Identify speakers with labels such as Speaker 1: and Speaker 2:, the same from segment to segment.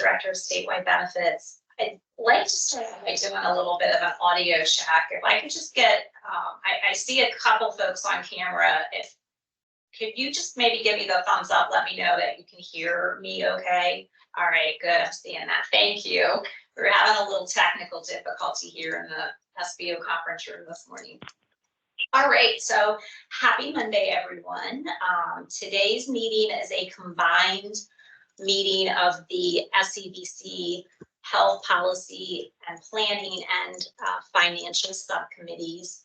Speaker 1: Director of Statewide Benefits. I'd like to start by doing a little bit of an audio check. If I could just get, I see a couple folks on camera. If could you just maybe give me the thumbs up, let me know that you can hear me okay? All right, good, I'm seeing that, thank you. We're having a little technical difficulty here in the SBO conference room this morning. All right, so happy Monday, everyone. Today's meeting is a combined meeting of the SEBC Health Policy and Planning and Financial Subcommittees.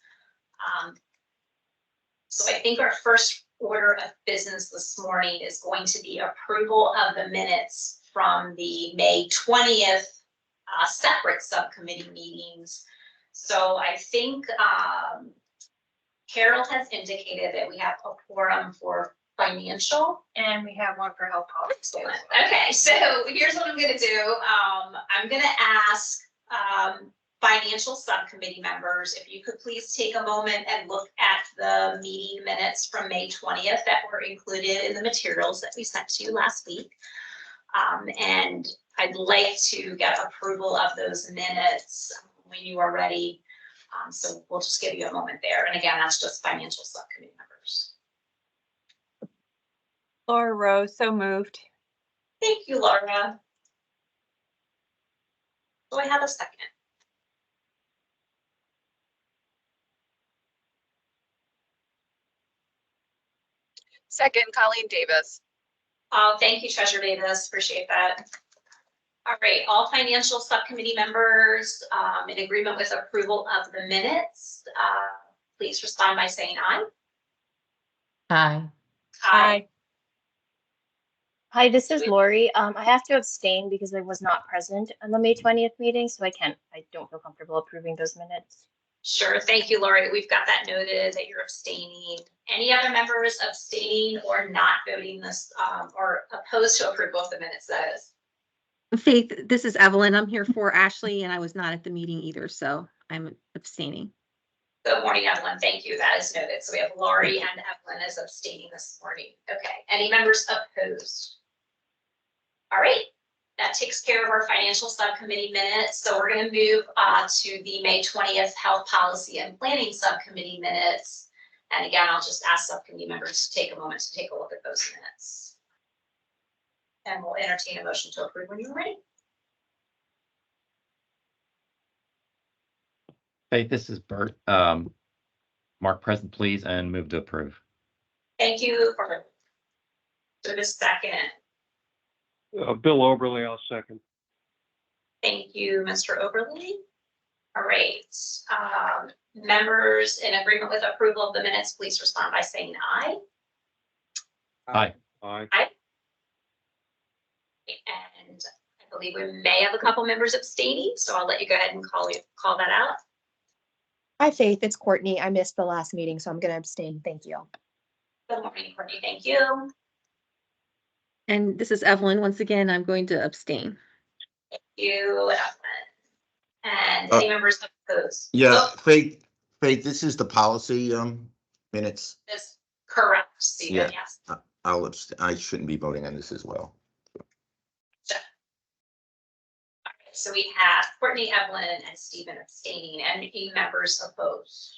Speaker 1: So I think our first order of business this morning is going to be approval of the minutes from the May 20th separate subcommittee meetings. So I think Carol has indicated that we have a quorum for financial.
Speaker 2: And we have one for health policy.
Speaker 1: Okay, so here's what I'm gonna do. I'm gonna ask financial subcommittee members, if you could please take a moment and look at the meeting minutes from May 20th that were included in the materials that we sent to you last week. And I'd like to get approval of those minutes when you are ready. So we'll just give you a moment there. And again, that's just financial subcommittee members.
Speaker 3: Laura Rose, so moved.
Speaker 1: Thank you, Laura. Do I have a second?
Speaker 2: Second, Colleen Davis.
Speaker 1: Thank you, Treasurer Davis. Appreciate that. All right, all financial subcommittee members in agreement with approval of the minutes, please respond by saying aye.
Speaker 3: Aye.
Speaker 1: Aye.
Speaker 4: Hi, this is Lori. I have to abstain because I was not present on the May 20th meeting, so I don't feel comfortable approving those minutes.
Speaker 1: Sure, thank you, Lori. We've got that noted that you're abstaining. Any other members abstaining or not voting this or opposed to approval of the minutes, that is?
Speaker 5: Faith, this is Evelyn. I'm here for Ashley and I was not at the meeting either, so I'm abstaining.
Speaker 1: Good morning, Evelyn. Thank you. That is noted. So we have Lori and Evelyn as abstaining this morning. Okay. Any members opposed? All right. That takes care of our financial subcommittee minutes. So we're going to move to the May 20th Health Policy and Planning Subcommittee minutes. And again, I'll just ask subcommittee members to take a moment to take a look at those minutes. And we'll entertain a motion to approve when you're ready.
Speaker 6: Faith, this is Bert. Mark present, please, and move to approve.
Speaker 1: Thank you for the second.
Speaker 7: Bill Oberly, I'll second.
Speaker 1: Thank you, Mr. Oberly. All right. Members in agreement with approval of the minutes, please respond by saying aye.
Speaker 6: Aye.
Speaker 7: Aye.
Speaker 1: Aye. And I believe we may have a couple members abstaining, so I'll let you go ahead and call that out.
Speaker 8: Hi, Faith. It's Courtney. I missed the last meeting, so I'm going to abstain. Thank you.
Speaker 1: Good morning, Courtney. Thank you.
Speaker 5: And this is Evelyn. Once again, I'm going to abstain.
Speaker 1: Thank you, Evelyn. And any members opposed?
Speaker 9: Yeah, Faith, this is the policy minutes.
Speaker 1: This correct, Stephen,
Speaker 9: Yeah.
Speaker 1: yes.
Speaker 9: I shouldn't be voting on this as well.
Speaker 1: So we have Courtney, Evelyn, and Stephen abstaining, and any members opposed.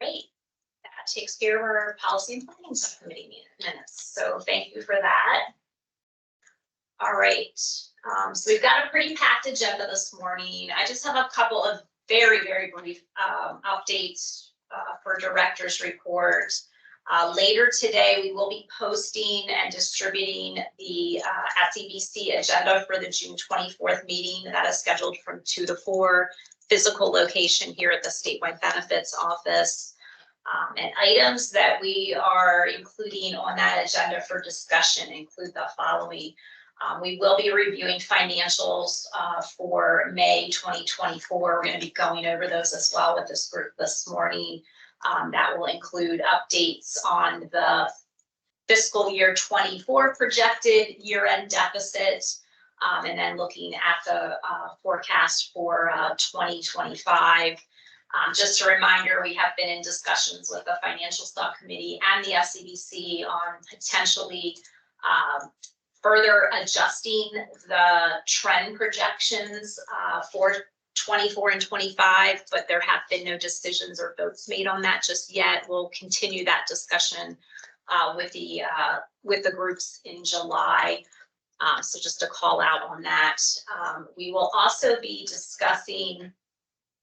Speaker 1: Great. That takes care of our policy and planning subcommittee minutes. So thank you for that. All right. So we've got a pretty packed agenda this morning. I just have a couple of very, very brief updates for director's report. Later today, we will be posting and distributing the SEBC agenda for the June 24th meeting that is scheduled from 2 to 4, physical location here at the Statewide Benefits Office. And items that we are including on that agenda for discussion include the following. We will be reviewing financials for May 2024. We're going to be going over those as well with this group this morning. That will include updates on the fiscal year 24 projected year-end deficit, and then looking at the forecast for 2025. Just a reminder, we have been in discussions with the financial subcommittee and the SEBC on potentially further adjusting the trend projections for 24 and 25, but there have been no decisions or votes made on that just yet. We'll continue that discussion with the groups in July. So just a call out on that. We will also be discussing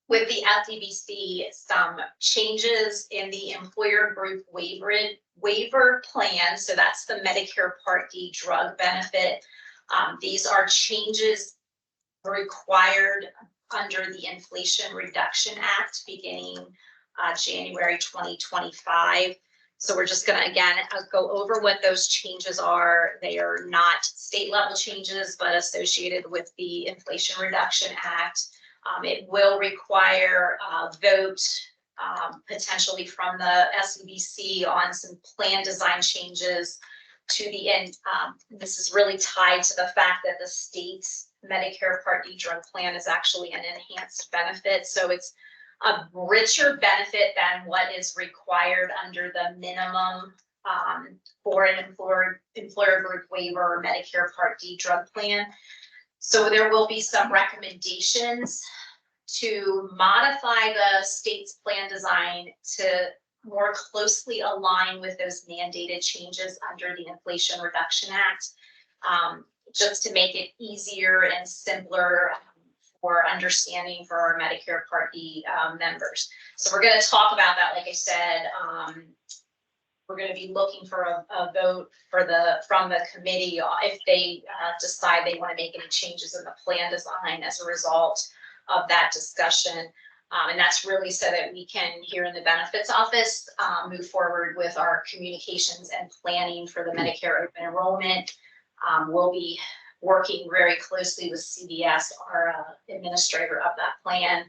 Speaker 1: with the FDBC some changes in the employer group waiver plan. So that's the Medicare Part D drug benefit. These are changes required under the Inflation Reduction Act beginning January 2025. So we're just going to, again, go over what those changes are. They are not state level changes, but associated with the Inflation Reduction Act. It will require a vote potentially from the SEBC on some plan design changes to the end. This is really tied to the fact that the state's Medicare Part D drug plan is actually an enhanced benefit. So it's a richer benefit than what is required under the minimum for an employer group waiver or Medicare Part D drug plan. So there will be some recommendations to modify the state's plan design to more closely align with those mandated changes under the Inflation Reduction Act, just to make it easier and simpler for understanding for our Medicare Part D members. So we're going to talk about that. Like I said, we're going to be looking for a vote from the committee if they decide they want to make any changes in the plan design as a result of that discussion. And that's really so that we can, here in the benefits office, move forward with our communications and planning for the Medicare open enrollment. We'll be working very closely with CVS, our administrator of that plan,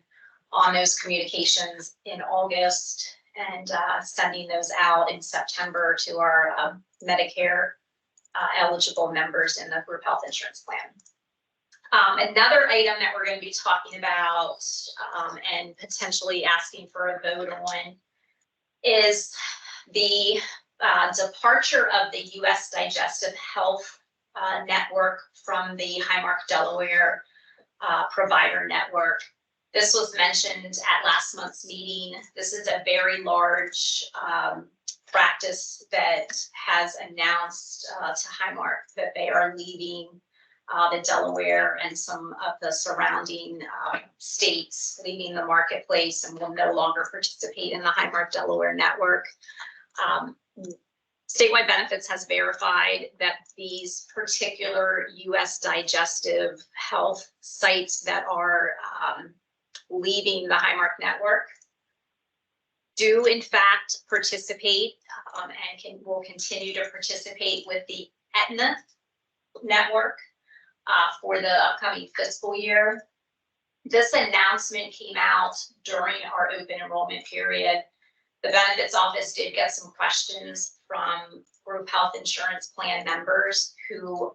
Speaker 1: on those communications in August and sending those out in September to our Medicare eligible members in the group health insurance plan. Another item that we're going to be talking about and potentially asking for a vote on is the departure of the U.S. Digestive Health Network from the Highmark Delaware provider network. This was mentioned at last month's meeting. This is a very large practice that has announced to Highmark that they are leaving the Delaware and some of the surrounding states, leaving the marketplace, and will no longer participate in the Highmark Delaware network. Statewide Benefits has verified that these particular U.S. digestive health sites that are leaving the Highmark network do in fact participate and will continue to participate with the Aetna network for the upcoming fiscal year. This announcement came out during our open enrollment period. The benefits office did get some questions from group health insurance plan members who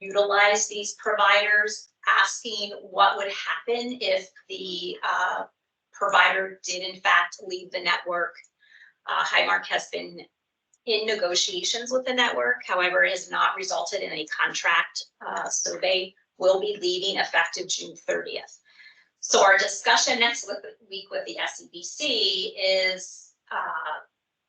Speaker 1: utilize these providers, asking what would happen if the provider did in fact leave the network. Highmark has been in negotiations with the network, however, it has not resulted in a contract, so they will be leaving effective June 30th. So our discussion next week with the SEBC is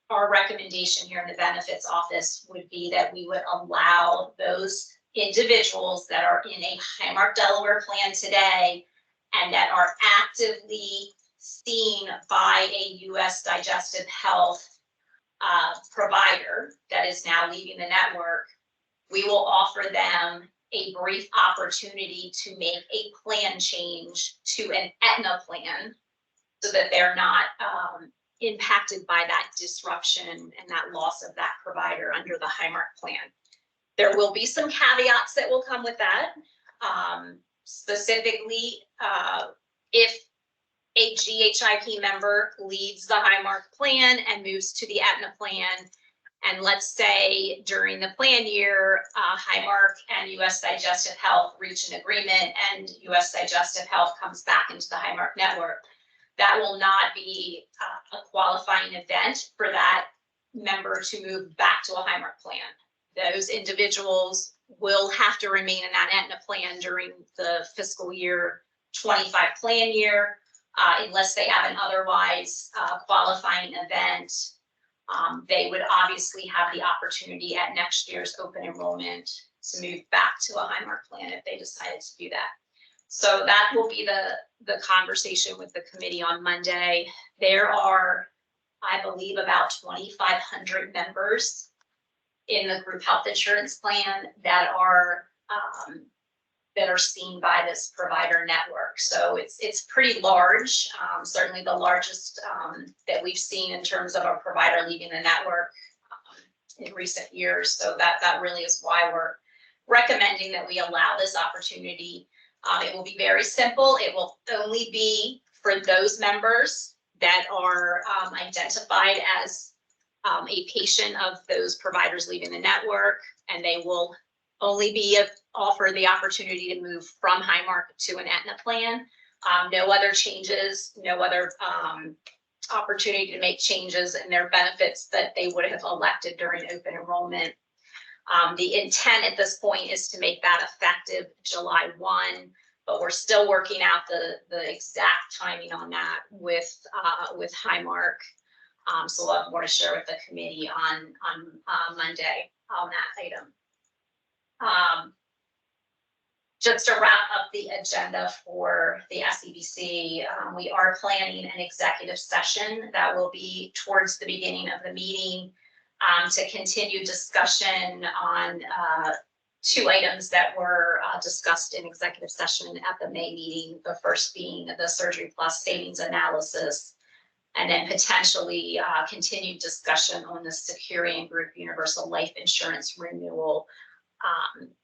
Speaker 1: our recommendation here in the benefits office would be that we would allow those individuals that are in a Highmark Delaware plan today and that are actively seen by a U.S. digestive health provider that is now leaving the network. We will offer them a brief opportunity to make a plan change to an Aetna plan so that they're not impacted by that disruption and that loss of that provider under the Highmark plan. There will be some caveats that will come with that. Specifically, if a GHIP member leaves the Highmark plan and moves to the Aetna plan, and let's say during the plan year, Highmark and U.S. Digestive Health reach an agreement and U.S. Digestive Health comes back into the Highmark network, that will not be a qualifying event for that member to move back to a Highmark plan. Those individuals will have to remain in that Aetna plan during the fiscal year 25 plan year, unless they have an otherwise qualifying event. They would obviously have the opportunity at next year's open enrollment to move back to a Highmark plan if they decided to do that. So that will be the conversation with the committee on Monday. There are, I believe, about 2,500 members in the group health insurance plan that are seen by this provider network. So it's pretty large, certainly the largest that we've seen in terms of a provider leaving the network in recent years. So that really is why we're recommending that we allow this opportunity. It will be very simple. It will only be for those members that are identified as a patient of those providers leaving the network, and they will only be offered the opportunity to move from Highmark to an Aetna plan. No other changes, no other opportunity to make changes in their benefits that they would have elected during open enrollment. The intent at this point is to make that effective July 1, but we're still working out the exact timing on that with Highmark. So we'll have more to share with the committee on Monday on that item. Just to wrap up the agenda for the SEBC, we are planning an executive session that will be towards the beginning of the meeting to continue discussion on 2 items that were discussed in executive session at the May meeting. The first being the Surgery Plus savings analysis, and then potentially continued discussion on the Securian Group Universal Life Insurance renewal.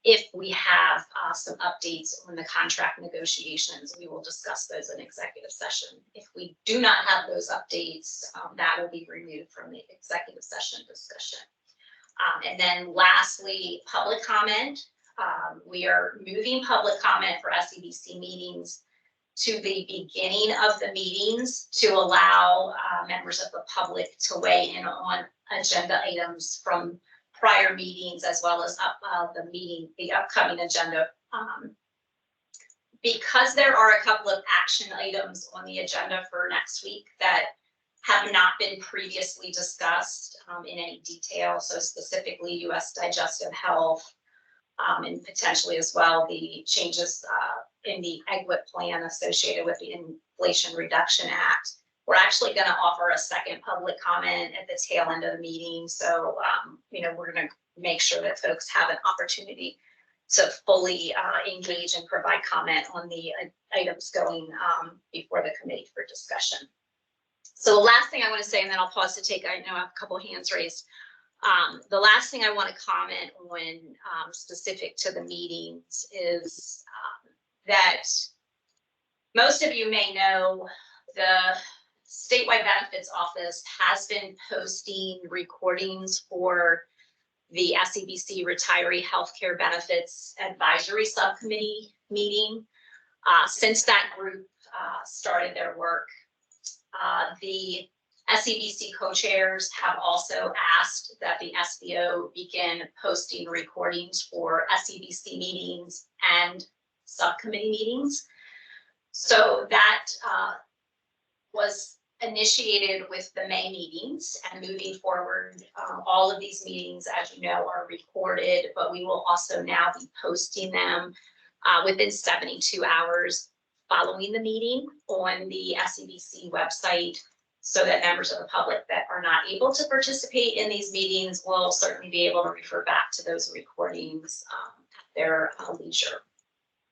Speaker 1: If we have some updates on the contract negotiations, we will discuss those in executive session. If we do not have those updates, that will be removed from the executive session discussion. And then lastly, public comment. We are moving public comment for SEBC meetings to the beginning of the meetings to allow members of the public to weigh in on agenda items from prior meetings, as well as the upcoming agenda. Because there are a couple of action items on the agenda for next week that have not been previously discussed in any detail. So specifically US digestive health, and potentially as well the changes in the EGWP plan associated with the Inflation Reduction Act. We're actually going to offer a second public comment at the tail end of the meeting. So, we're going to make sure that folks have an opportunity to fully engage and provide comment on the items going before the committee for discussion. So the last thing I want to say, and then I'll pause to take, I know I have a couple hands raised. The last thing I want to comment on specific to the meetings is that most of you may know the Statewide Benefits Office has been posting recordings for the SEBC Retiree Healthcare Benefits Advisory Subcommittee meeting. Since that group started their work, the SEBC co-chairs have also asked that the SBO begin posting recordings for SEBC meetings and subcommittee meetings. So that was initiated with the May meetings, and moving forward, all of these meetings, as you know, are recorded, but we will also now be posting them within 72 hours following the meeting on the SEBC website, so that members of the public that are not able to participate in these meetings will certainly be able to refer back to those recordings at their leisure.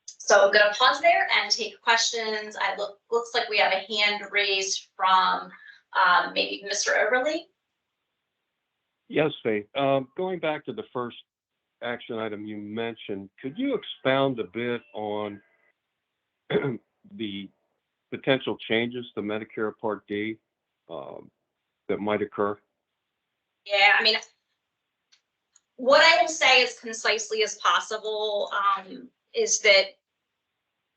Speaker 1: So I'm going to pause there and take questions. Looks like we have a hand raised from maybe Mr. Overly.
Speaker 7: Yes, Faith. Going back to the first action item you mentioned, could you expound a bit on the potential changes to Medicare Part D that might occur?
Speaker 1: Yeah, I mean, what I will say as concisely as possible is that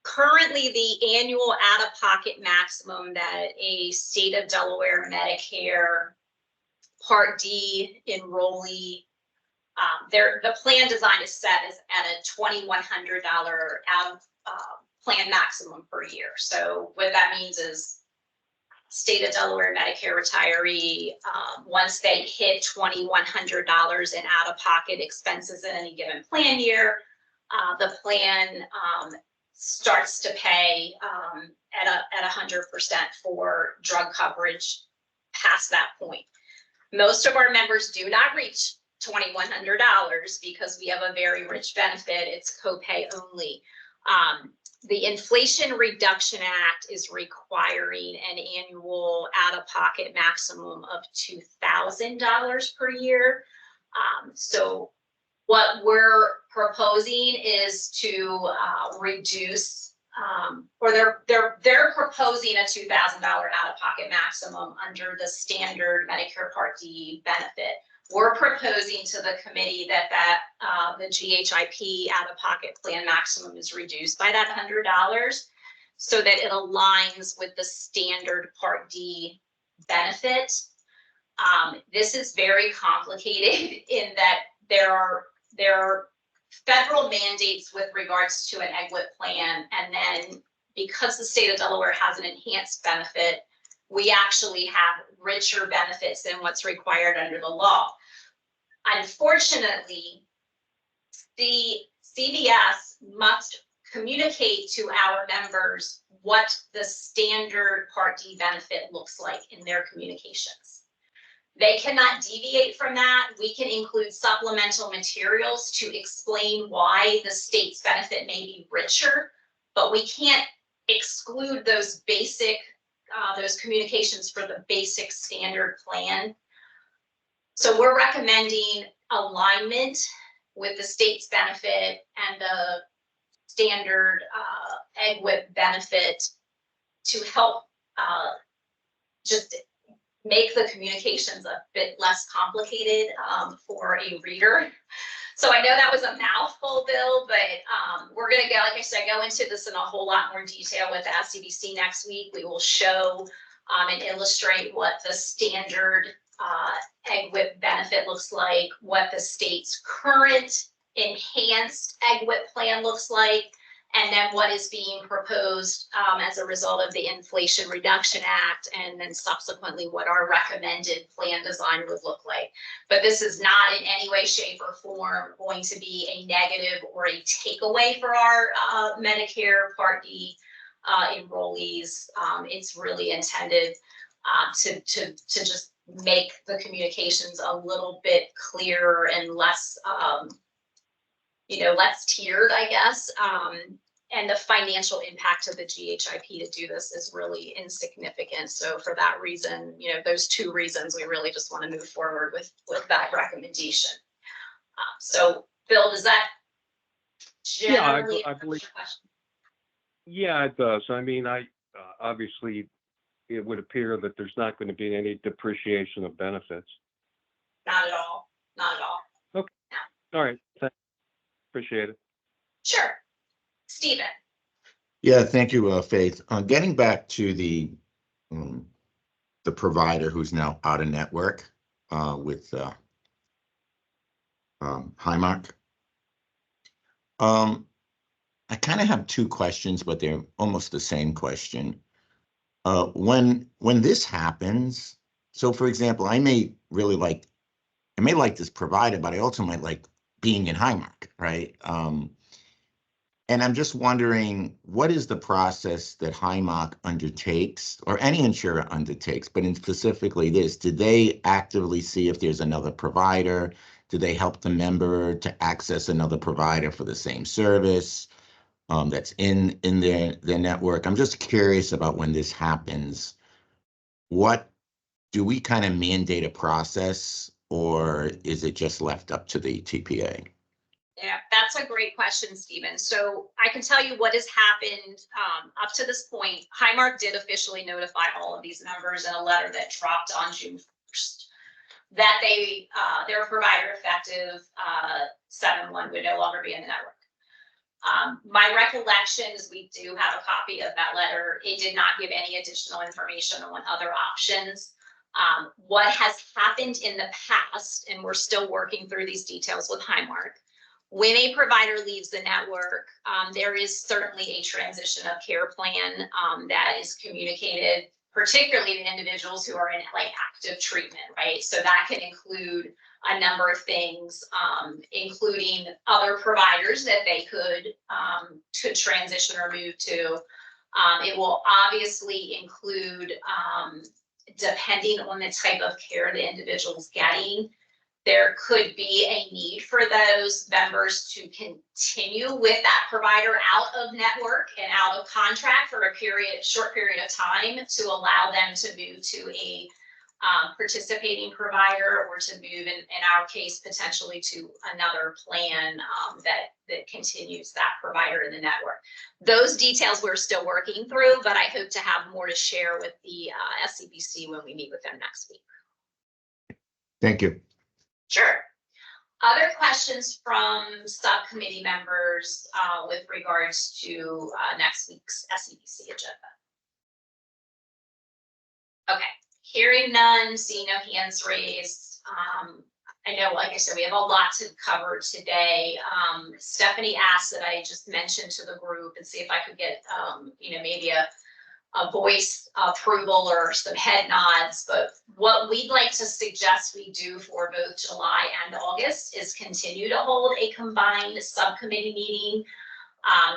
Speaker 1: currently the annual out-of-pocket maximum that a state of Delaware Medicare Part D enrollee The plan design is set as at a $2,100 out of plan maximum per year. So what that means is state of Delaware Medicare retiree, once they hit $2,100 in out-of-pocket expenses in any given plan year, the plan starts to pay at 100% for drug coverage past that point. Most of our members do not reach $2,100 because we have a very rich benefit. It's copay only. The Inflation Reduction Act is requiring an annual out-of-pocket maximum of $2,000 per year. So what we're proposing is to reduce, or they're proposing a $2,000 out-of-pocket maximum under the standard Medicare Part D benefit. We're proposing to the committee that the GHIP out-of-pocket plan maximum is reduced by that $100 so that it aligns with the standard Part D benefit. This is very complicated in that there are federal mandates with regards to an EGWP plan, and then because the state of Delaware has an enhanced benefit, we actually have richer benefits than what's required under the law. Unfortunately, the CVS must communicate to our members what the standard Part D benefit looks like in their communications. They cannot deviate from that. We can include supplemental materials to explain why the state's benefit may be richer, but we can't exclude those basic those communications for the basic standard plan. So we're recommending alignment with the state's benefit and the standard EGWP benefit to help just make the communications a bit less complicated for a reader. So I know that was a mouthful, Bill, but we're going to go, like I said, go into this in a whole lot more detail with the SCBC next week. We will show and illustrate what the standard EGWP benefit looks like, what the state's current enhanced EGWP plan looks like, and then what is being proposed as a result of the Inflation Reduction Act, and then subsequently what our recommended plan design would look like. But this is not in any way, shape, or form going to be a negative or a takeaway for our Medicare Part D enrollees. It's really intended to just make the communications a little bit clearer and less, less tiered, I guess. And the financial impact of the GHIP to do this is really insignificant. So for that reason, those two reasons, we really just want to move forward with that recommendation. So Bill, does that generally
Speaker 7: I believe.
Speaker 1: question?
Speaker 7: Yeah, it does. I mean, obviously it would appear that there's not going to be any depreciation of benefits.
Speaker 1: Not at all. Not at all.
Speaker 7: Okay. No. All right. Thanks. Appreciate it.
Speaker 1: Sure. Stephen.
Speaker 9: Yeah, thank you, Faith. Getting back to the provider who's now out of network with Highmark. I kind of have two questions, but they're almost the same question. When this happens, so for example, I may like this provider, but I also might like being in Highmark, right? And I'm just wondering, what is the process that Highmark undertakes, or any insurer undertakes, but in specifically this? Did they actively see if there's another provider? Do they help the member to access another provider for the same service that's in their network? I'm just curious about when this happens. What do we kind of mandate a process, or is it just left up to the TPA?
Speaker 1: Yeah, that's a great question, Stephen. So I can tell you what has happened up to this point. Highmark did officially notify all of these members in a letter that dropped on June 1st that their provider effective 7/1 would no longer be in the network. My recollection is we do have a copy of that letter. It did not give any additional information on other options. What has happened in the past, and we're still working through these details with Highmark, when a provider leaves the network, there is certainly a transition of care plan that is communicated, particularly to individuals who are in like active treatment, right? So that can include a number of things, including other providers that they could transition or move to. It will obviously include, depending on the type of care the individual is getting, there could be a need for those members to continue with that provider out of network and out of contract for a short period of time to allow them to move to a participating provider, or to move in our case, potentially to another plan that continues that provider in the network. Those details we're still working through, but I hope to have more to share with the SCBC when we meet with them next week.
Speaker 9: Thank you.
Speaker 1: Sure. Other questions from subcommittee members with regards to next week's SCBC agenda? Okay, hearing none, seeing no hands raised. I know, like I said, we have a lot to cover today. Stephanie asked that I just mention to the group and see if I could get, maybe a voice approval or some head nods, but what we'd like to suggest we do for both July and August is continue to hold a combined subcommittee meeting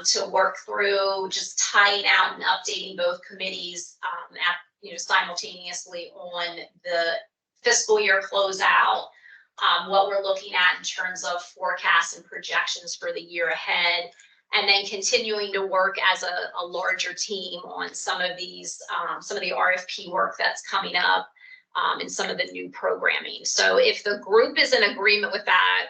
Speaker 1: to work through just tying out and updating both committees simultaneously on the fiscal year closeout, what we're looking at in terms of forecasts and projections for the year ahead, and then continuing to work as a larger team on some of these, some of the RFP work that's coming up, and some of the new programming. So if the group is in agreement with that,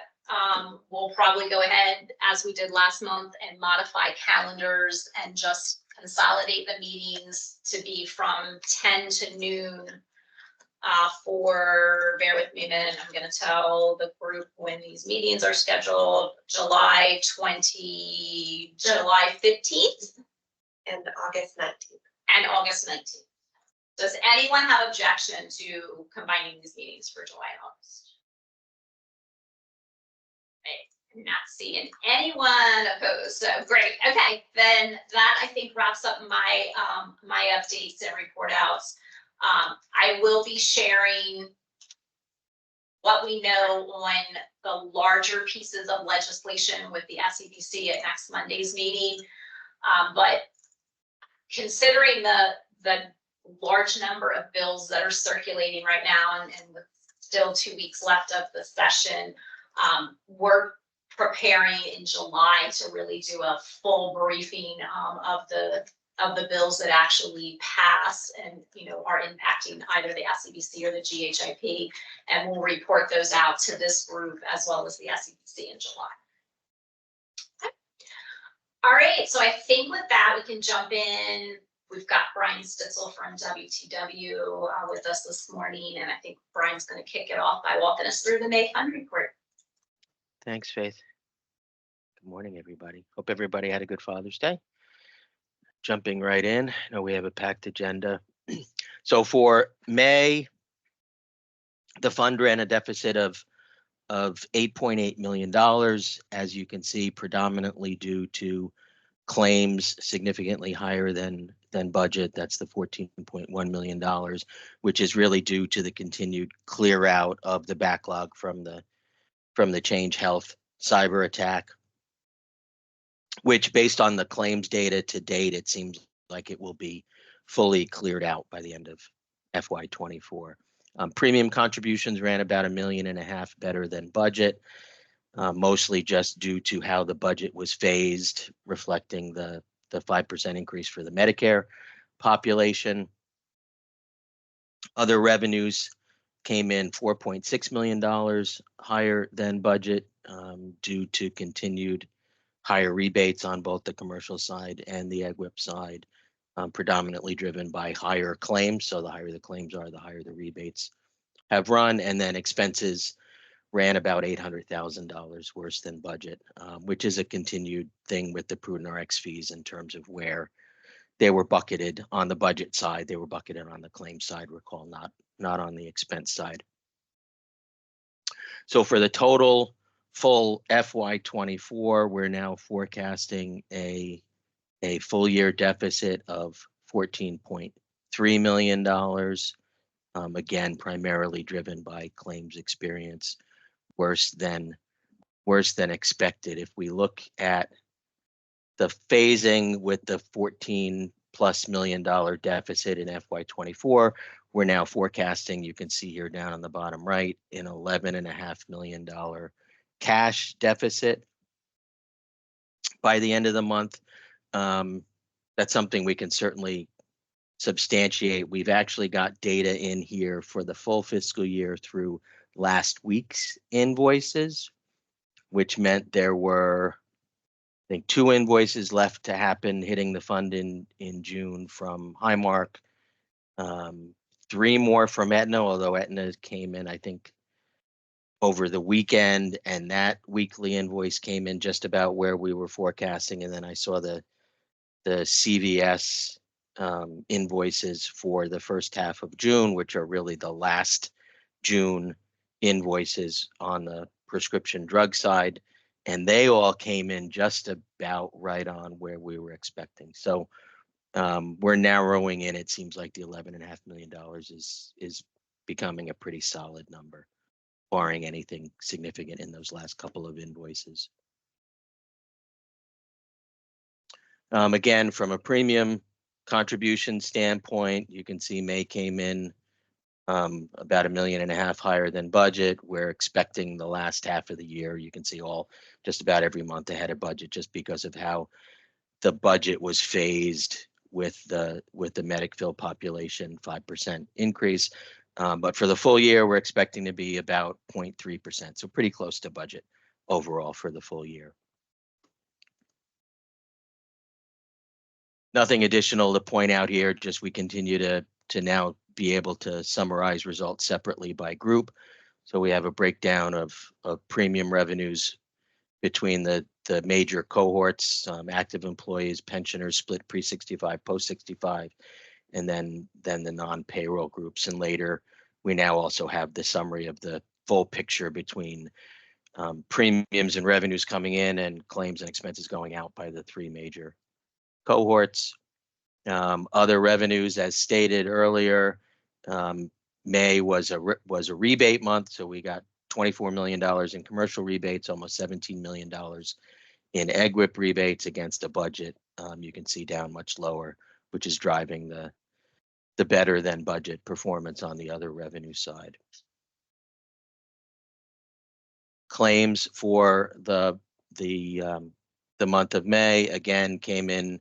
Speaker 1: we'll probably go ahead, as we did last month, and modify calendars and just consolidate the meetings to be from 10 to noon bear with me a minute, I'm going to tell the group when these meetings are scheduled: July 15th
Speaker 2: And August 19th.
Speaker 1: and August 19th. Does anyone have objection to combining these meetings for July and August? I'm not seeing anyone opposed, so great. Okay, then that I think wraps up my my updates and report outs. I will be sharing what we know on the larger pieces of legislation with the SCBC at next Monday's meeting. But considering the large number of bills that are circulating right now, and with still 2 weeks left of the session, we're preparing in July to really do a full briefing of the bills that actually pass and are impacting either the SCBC or the GHIP, and we'll report those out to this group as well as the SCBC in July. Okay. All right, so I think with that we can jump in. We've got Brian Stitzel from WTW with us this morning, and I think Brian's going to kick it off by walking us through the May Fund report.
Speaker 10: Thanks, Faith. Good morning, everybody. Hope everybody had a good Father's Day. Jumping right in, I know we have a packed agenda. So for May, the fund ran a deficit of $8.8 million, as you can see, predominantly due to claims significantly higher than budget. That's the $14.1 million, which is really due to the continued clear out of the backlog from the Change Health cyber attack, which, based on the claims data to date, it seems like it will be fully cleared out by the end of FY24. Premium contributions ran about $1.5 million better than budget, mostly just due to how the budget was phased, reflecting the 5% increase for the Medicare population. Other revenues came in $4.6 million higher than budget, due to continued higher rebates on both the commercial side and the EGWP side, predominantly driven by higher claims. So the higher the claims are, the higher the rebates have run. And then expenses ran about $800,000 worse than budget, which is a continued thing with the Prudent RX fees in terms of where they were bucketed on the budget side. They were bucketed on the claim side, recall, on the expense side. So for the total full FY24, we're now forecasting a full year deficit of $14.3 million. Again, primarily driven by claims experience worse than expected. If we look at the phasing with the $14+ million deficit in FY24, we're now forecasting, you can see here down on the bottom right, an $11.5 million cash deficit by the end of the month. That's something we can certainly substantiate. We've actually got data in here for the full fiscal year through last week's invoices, which meant there were, I think, 2 invoices left to happen hitting the fund in June from Highmark. 3 more from Aetna, although Aetna came in, I think, over the weekend, and that weekly invoice came in just about where we were forecasting. And then I saw the CVS invoices for the first half of June, which are really the last June invoices on the prescription drug side. And they all came in just about right on where we were expecting. So we're narrowing in. It seems like the $11.5 million is becoming a pretty solid number, barring anything significant in those last couple of invoices. Again, from a premium contribution standpoint, you can see May came in about $1.5 million higher than budget. We're expecting the last half of the year, you can see just about every month ahead of budget, just because of how the budget was phased with the Medic-Fill population 5% increase. But for the full year, we're expecting to be about 0.3%, so pretty close to budget overall for the full year. Nothing additional to point out here, just we continue to now be able to summarize results separately by group. So we have a breakdown of premium revenues between the major cohorts, active employees, pensioners, split pre-65, post-65, and then the non-payroll groups. And later, we now also have the summary of the full picture between premiums and revenues coming in and claims and expenses going out by the 3 major cohorts. Other revenues, as stated earlier, May was a rebate month, so we got $24 million in commercial rebates, almost $17 million in EGWIP rebates against a budget. You can see down much lower, which is driving the better than budget performance on the other revenue side. Claims for the month of May again came in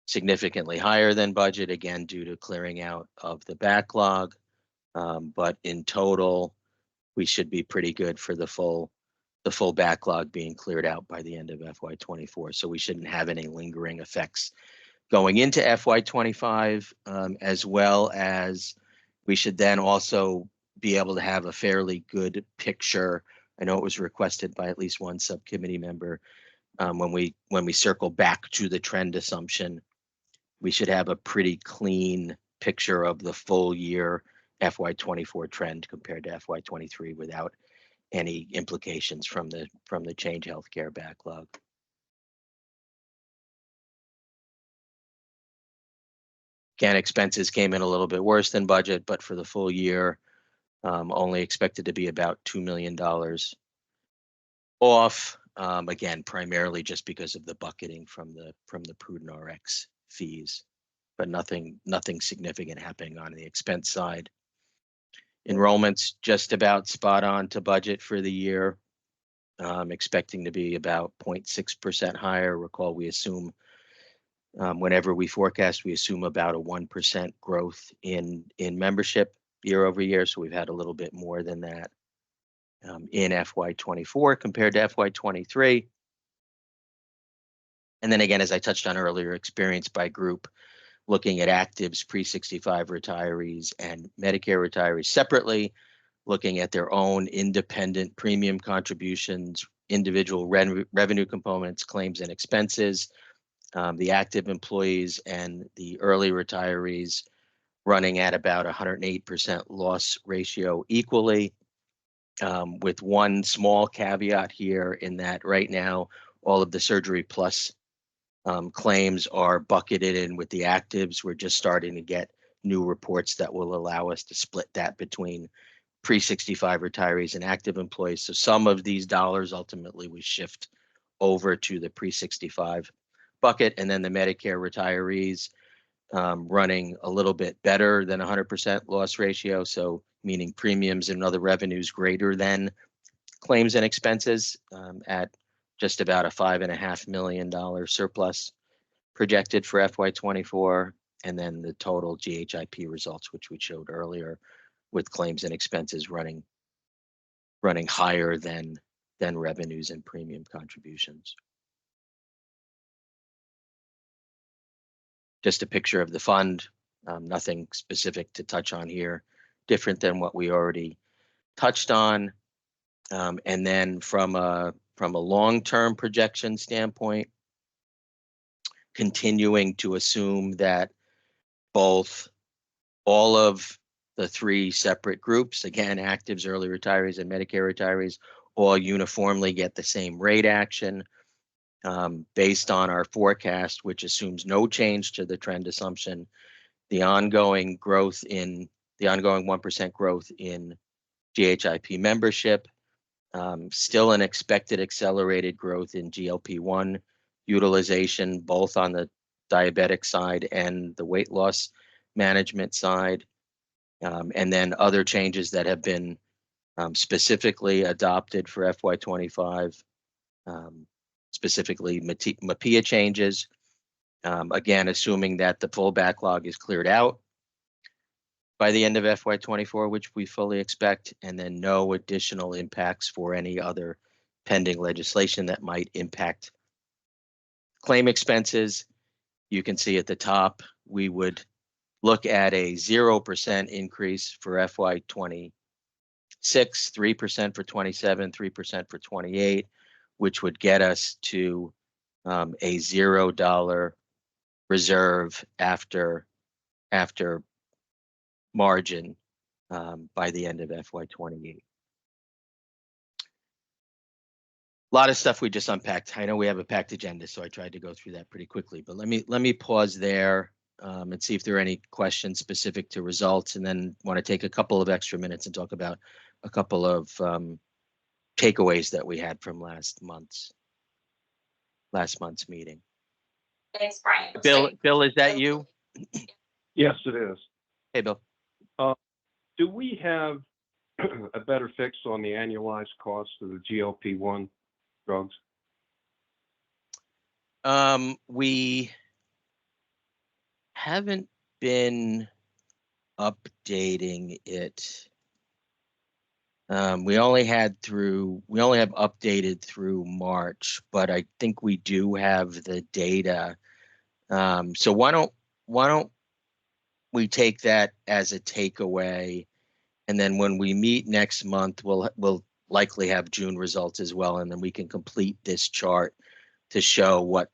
Speaker 10: significantly higher than budget, again due to clearing out of the backlog. But in total, we should be pretty good for the full backlog being cleared out by the end of FY24. So we shouldn't have any lingering effects going into FY25, as well as we should then also be able to have a fairly good picture. I know it was requested by at least one subcommittee member. When we circle back to the trend assumption, we should have a pretty clean picture of the full year FY24 trend compared to FY23 without any implications from the Change Healthcare backlog. Again, expenses came in a little bit worse than budget, but for the full year, only expected to be about $2 million off. Again, primarily just because of the bucketing from the Prudent RX fees, but nothing significant happening on the expense side. Enrollments just about spot on to budget for the year. Expecting to be about 0.6% higher. Recall, we assume whenever we forecast, we assume about a 1% growth in membership year over year. So we've had a little bit more than that in FY24 compared to FY23. And then again, as I touched on earlier, experience by group, looking at actives, pre-65 retirees, and Medicare retirees separately, looking at their own independent premium contributions, individual revenue components, claims and expenses. The active employees and the early retirees running at about 108% loss ratio equally, with one small caveat here in that right now, all of the Surgery Plus claims are bucketed in with the actives. We're just starting to get new reports that will allow us to split that between pre-65 retirees and active employees. So some of these dollars ultimately we shift over to the pre-65 bucket, and then the Medicare retirees running a little bit better than 100% loss ratio. So meaning premiums and other revenues greater than claims and expenses at just about a $5.5 million surplus projected for FY24, and then the total GHIP results, which we showed earlier, with claims and expenses running higher than revenues and premium contributions. Just a picture of the fund, nothing specific to touch on here, different than what we already touched on. And then from a long-term projection standpoint, continuing to assume that all of the three separate groups, again, actives, early retirees, and Medicare retirees, all uniformly get the same rate action based on our forecast, which assumes no change to the trend assumption. The ongoing 1% growth in GHIP membership, still an expected accelerated growth in GLP-1 utilization, both on the diabetic side and the weight loss management side, and then other changes that have been specifically adopted for FY25, specifically MAPIA changes, again, assuming that the full backlog is cleared out by the end of FY24, which we fully expect, and then no additional impacts for any other pending legislation that might impact claim expenses. You can see at the top, we would look at a 0% increase for FY26, 3% for 27, 3% for 28, which would get us to a $0 reserve after margin by the end of FY28. A lot of stuff we just unpacked. I know we have a packed agenda, so I tried to go through that pretty quickly, but let me pause there and see if there are any questions specific to results, and then want to take a couple of extra minutes and talk about a couple of takeaways that we had from last month's meeting.
Speaker 1: Thanks, Brian.
Speaker 10: Bill, is that you?
Speaker 7: Yes, it is.
Speaker 10: Hey, Bill.
Speaker 7: Do we have a better fix on the annualized cost of the GLP-1 drugs?
Speaker 10: We haven't been updating it. We only have updated through March, but I think we do have the data. So why don't we take that as a takeaway, and then when we meet next month, we'll likely have June results as well, and then we can complete this chart to show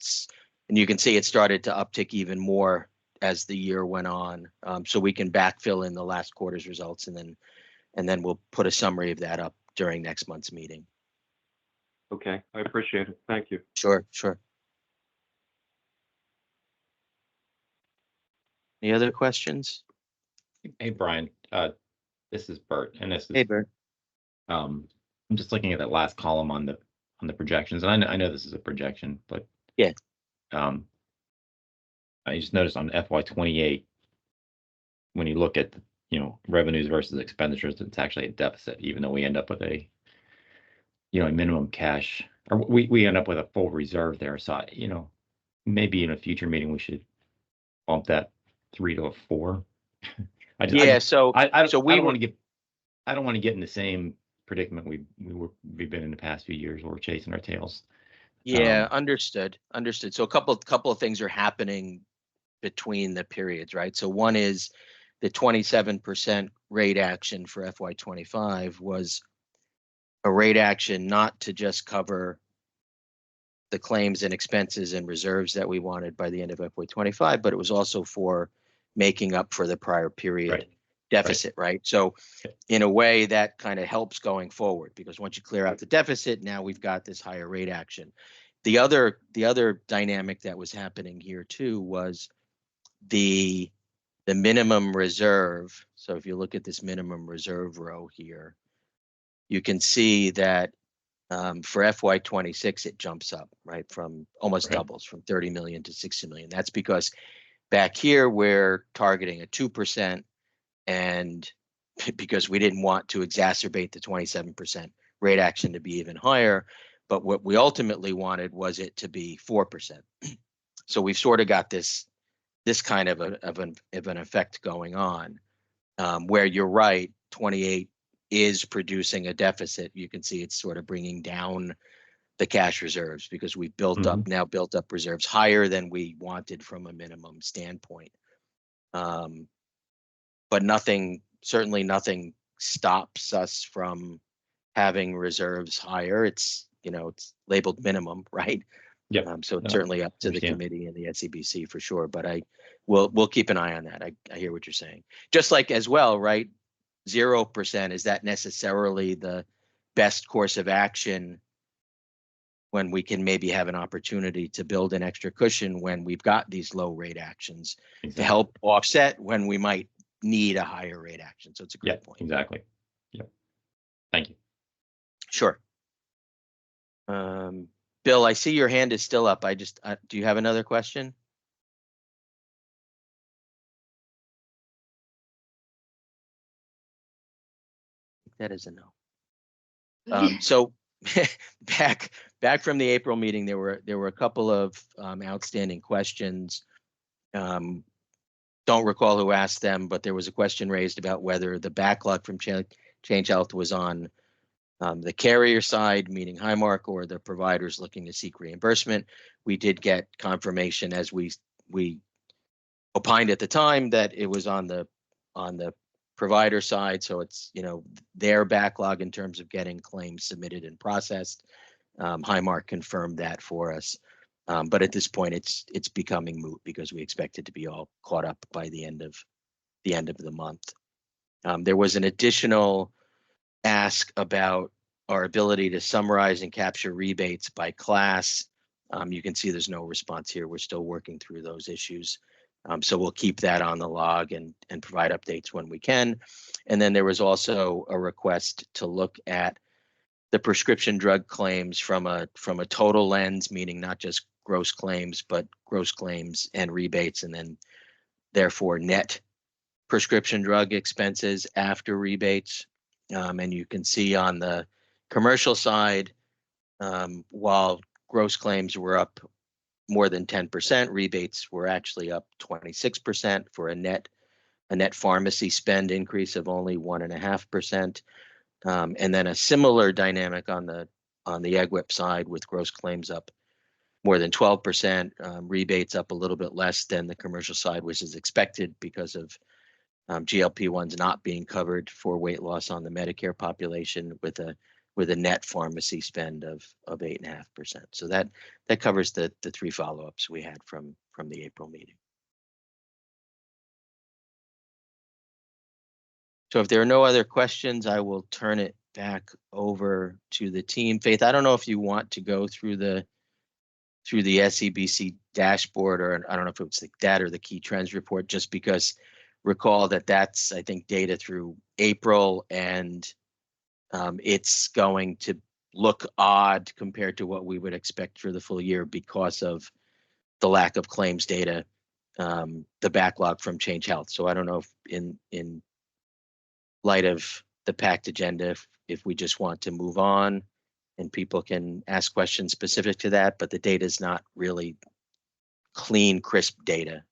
Speaker 10: and you can see it started to uptick even more as the year went on. So we can backfill in the last quarter's results, and then we'll put a summary of that up during next month's meeting.
Speaker 7: Okay, I appreciate it. Thank you.
Speaker 10: Sure. Any other questions?
Speaker 6: Hey, Brian, this is Bert, and this is,
Speaker 10: Hey, Bert.
Speaker 6: I'm just looking at that last column on the projections, and I know this is a projection, but
Speaker 10: yeah,
Speaker 6: I just noticed on FY28, when you look at revenues versus expenditures, it's actually a deficit, even though we end up with a minimum cash, or we end up with a full reserve there. So maybe in a future meeting we should bump that 3 to a 4. I don't want to get in the same predicament we've been in the past few years where we're chasing our tails.
Speaker 10: Yeah, understood. So a couple of things are happening between the periods, right? So one is the 27% rate action for FY25 was a rate action not to just cover the claims and expenses and reserves that we wanted by the end of FY25, but it was also for making up for the prior period
Speaker 6: Right.
Speaker 10: deficit, right? So in a way that kind of helps going forward, because once you clear out the deficit, now we've got this higher rate action. The other dynamic that was happening here too was the minimum reserve. So if you look at this minimum reserve row here, you can see that for FY26, it jumps up, right? From almost
Speaker 6: Right.
Speaker 10: doubles from 30 million to 60 million. That's because back here, we're targeting a 2%, and because we didn't want to exacerbate the 27% rate action to be even higher. But what we ultimately wanted was it to be 4%. So we've sort of got this kind of an effect going on, where you're right, 28 is producing a deficit. You can see it's sort of bringing down the cash reserves because we built up reserves higher than we wanted from a minimum standpoint. But certainly nothing stops us from having reserves higher. It's labeled minimum, right?
Speaker 6: Yeah.
Speaker 10: So it's
Speaker 6: No,
Speaker 10: certainly up to the
Speaker 6: understand.
Speaker 10: committee and the SEBC for sure. But we'll keep an eye on that. I hear what you're saying. Just like as well, right? 0%, is that necessarily the best course of action when we can maybe have an opportunity to build an extra cushion when we've got these low rate actions to help offset when we might need a higher rate action? So it's a great point.
Speaker 6: Exactly. Yep. Thank you.
Speaker 10: Sure. Bill, I see your hand is still up. Do you have another question? That is a no. So back from the April meeting, there were a couple of outstanding questions. Don't recall who asked them, but there was a question raised about whether the backlog from Change Health was on the carrier side, meaning Highmark, or the providers looking to seek reimbursement. We did get confirmation, as we opined at the time, that it was on the provider side. So it's their backlog in terms of getting claims submitted and processed. Highmark confirmed that for us, but at this point it's becoming moot because we expect it to be all caught up by the end of the month. There was an additional ask about our ability to summarize and capture rebates by class. You can see there's no response here. We're still working through those issues. So we'll keep that on the log and provide updates when we can. And then there was also a request to look at the prescription drug claims from a total lens, meaning not just gross claims, but gross claims and rebates, and then therefore net prescription drug expenses after rebates. And you can see on the commercial side, while gross claims were up more than 10%, rebates were actually up 26% for a net pharmacy spend increase of only 1.5%. And then a similar dynamic on the EGWIP side, with gross claims up more than 12%, rebates up a little bit less than the commercial side, which is expected because of GLP-1s not being covered for weight loss on the Medicare population, with a net pharmacy spend of 8.5%. So that covers the three follow-ups we had from the April meeting. So if there are no other questions, I will turn it back over to the team. Faith, I don't know if you want to go through the SEBC dashboard, or I don't know if it's that or the key trends report, just because recall that's, I think, data through April, and it's going to look odd compared to what we would expect for the full year because of the lack of claims data, the backlog from Change Health. So I don't know if in light of the packed agenda, if we just want to move on and people can ask questions specific to that, but the data is not really clean, crisp data.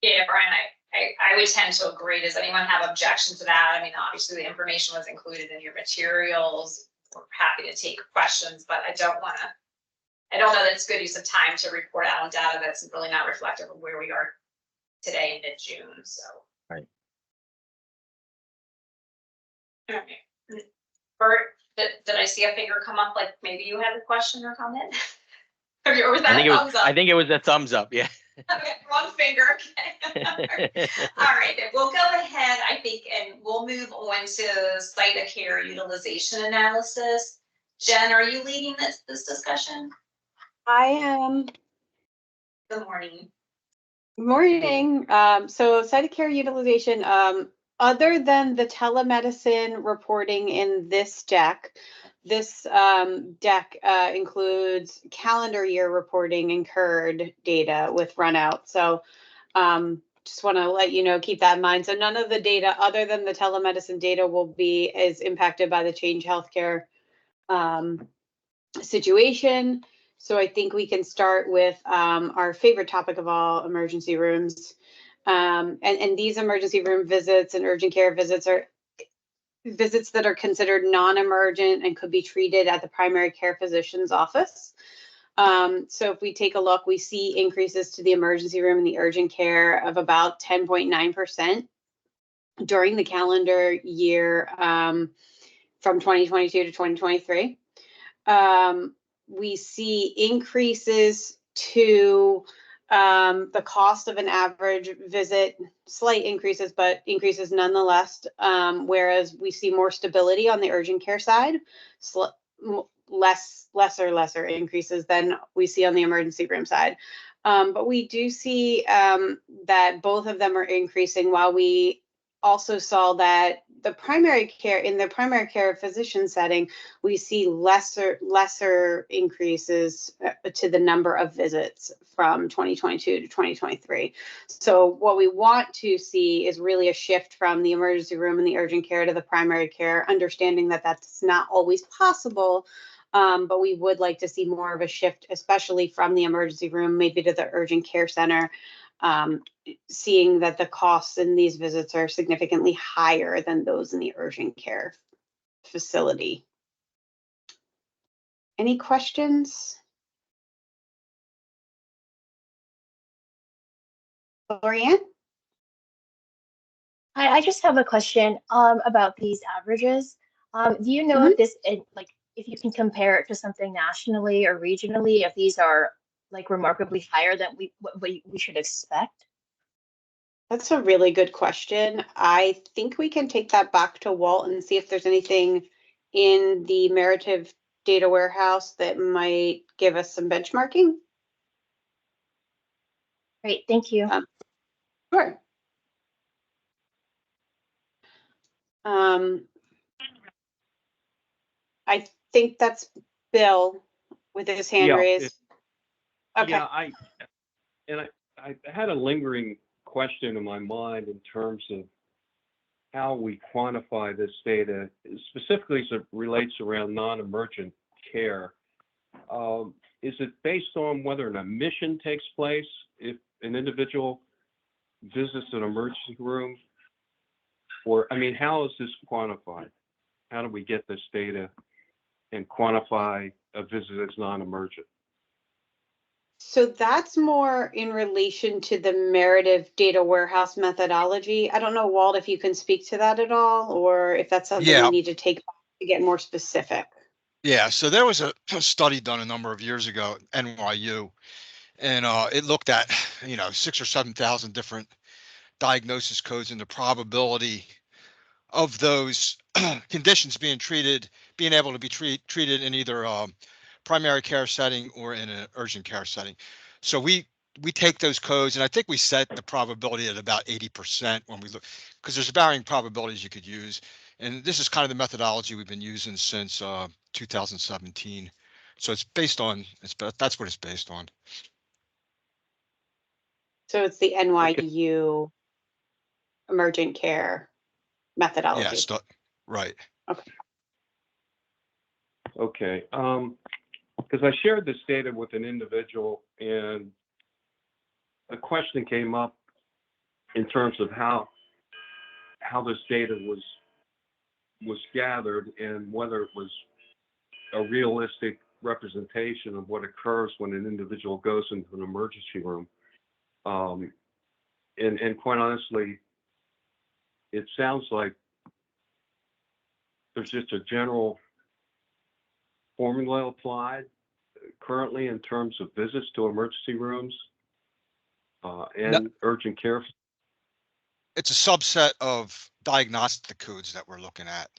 Speaker 1: Yeah, Brian, I would tend to agree. Does anyone have objection to that? I mean, obviously the information was included in your materials. We're happy to take questions, but I don't know that it's good use of time to report out on data that's really not reflective of where we are today in mid-June. So.
Speaker 10: Right.
Speaker 1: Okay. Bert, did I see a finger come up? Like maybe you had a question or comment? Or was that
Speaker 10: I think
Speaker 1: a thumbs up?
Speaker 10: I think it was a thumbs up. Yeah.
Speaker 1: Okay, wrong finger, okay. All right, then we'll go ahead, I think, and we'll move on to site of care utilization analysis. Jen, are you leading this discussion?
Speaker 11: I am.
Speaker 1: Good morning.
Speaker 11: Morning. So site of care utilization, other than the telemedicine reporting in this deck, this deck includes calendar year reporting incurred data with runout. So just want to let you know, keep that in mind. So none of the data other than the telemedicine data will be as impacted by the Change Healthcare situation. So I think we can start with our favorite topic of all, emergency rooms. And these emergency room visits and urgent care visits are visits that are considered non-emergent and could be treated at the primary care physician's office. So if we take a look, we see increases to the emergency room and the urgent care of about 10.9% during the calendar year from 2022 to 2023. We see increases to the cost of an average visit, slight increases, but increases nonetheless. Whereas we see more stability on the urgent care side, lesser increases than we see on the emergency room side. But we do see that both of them are increasing, while we also saw that the primary care physician setting, we see lesser increases to the number of visits from 2022 to 2023. So what we want to see is really a shift from the emergency room and the urgent care to the primary care, understanding that that's not always possible. But we would like to see more of a shift, especially from the emergency room, maybe to the urgent care center, seeing that the costs in these visits are significantly higher than those in the urgent care facility. Any questions? Lorianne?
Speaker 4: Hi, I just have a question about these averages. Do you know if this, like, if you can compare it to something nationally or regionally, if these are like remarkably higher than what we should expect?
Speaker 11: That's a really good question. I think we can take that back to Walt and see if there's anything in the Meritive data warehouse that might give us some benchmarking.
Speaker 4: Great, thank you.
Speaker 11: Sure. I think that's Bill with his hand
Speaker 7: Yeah,
Speaker 11: raised. Okay.
Speaker 7: Yeah, I had a lingering question in my mind in terms of how we quantify this data, specifically as it relates around non-emergent care. Is it based on whether an admission takes place if an individual visits an emergency room? Or, I mean, how is this quantified? How do we get this data and quantify a visit as non-emergent?
Speaker 11: So that's more in relation to the Meritive data warehouse methodology. I don't know, Walt, if you can speak to that at all, or if that's something we need to take to get more specific.
Speaker 12: Yeah, so there was a study done a number of years ago at NYU, and it looked at, 6,000 or 7,000 different diagnosis codes and the probability of those conditions being able to be treated in either primary care setting or in an urgent care setting. So we take those codes, and I think we set the probability at about 80% when we look, because there's varying probabilities you could use. And this is kind of the methodology we've been using since 2017. So it's based on, that's what it's based on.
Speaker 11: So it's the NYU emergent care methodology.
Speaker 12: Yeah, right.
Speaker 11: Okay.
Speaker 7: Okay, because I shared this data with an individual, and a question came up in terms of how this data was gathered and whether it was a realistic representation of what occurs when an individual goes into an emergency room. And quite honestly, it sounds like there's just a general formula applied currently in terms of visits to emergency rooms. and urgent care?
Speaker 12: It's a subset of diagnostic codes that we're looking at.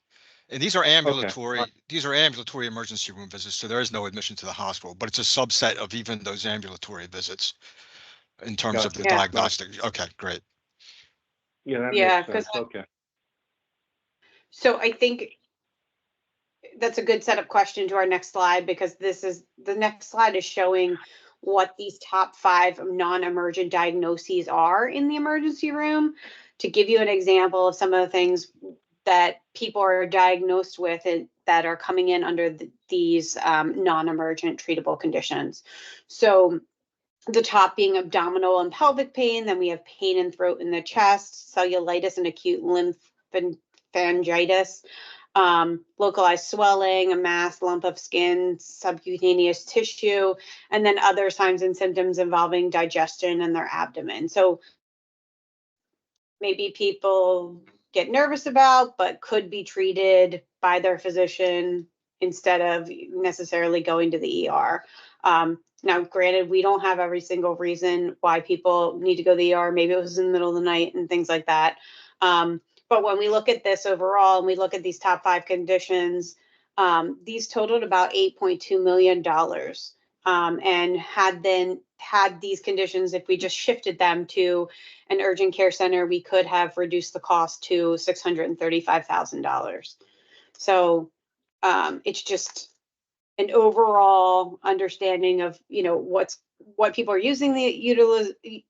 Speaker 12: And these are ambulatory emergency room visits, so there is no admission to the hospital, but it's a subset of even those ambulatory visits in terms of the
Speaker 11: Yeah.
Speaker 12: diagnostic. Okay, great.
Speaker 7: Yeah, that
Speaker 11: Yeah,
Speaker 7: makes sense.
Speaker 11: 'cause
Speaker 7: Okay.
Speaker 11: So I think that's a good setup question to our next slide, because the next slide is showing what these top 5 non-emergent diagnoses are in the emergency room, to give you an example of some of the things that people are diagnosed with and that are coming in under these non-emergent treatable conditions. So the top being abdominal and pelvic pain, then we have pain in throat and the chest, cellulitis and acute lymphangitis, localized swelling, a mass, lump of skin, subcutaneous tissue, and then other signs and symptoms involving digestion in their abdomen. So maybe people get nervous about, but could be treated by their physician instead of necessarily going to the ER. Now, granted, we don't have every single reason why people need to go to the ER. Maybe it was in the middle of the night and things like that. But when we look at this overall and we look at these top 5 conditions, these totaled about $8.2 million. And had these conditions, if we just shifted them to an urgent care center, we could have reduced the cost to $635,000. So it's just an overall understanding of, what people are using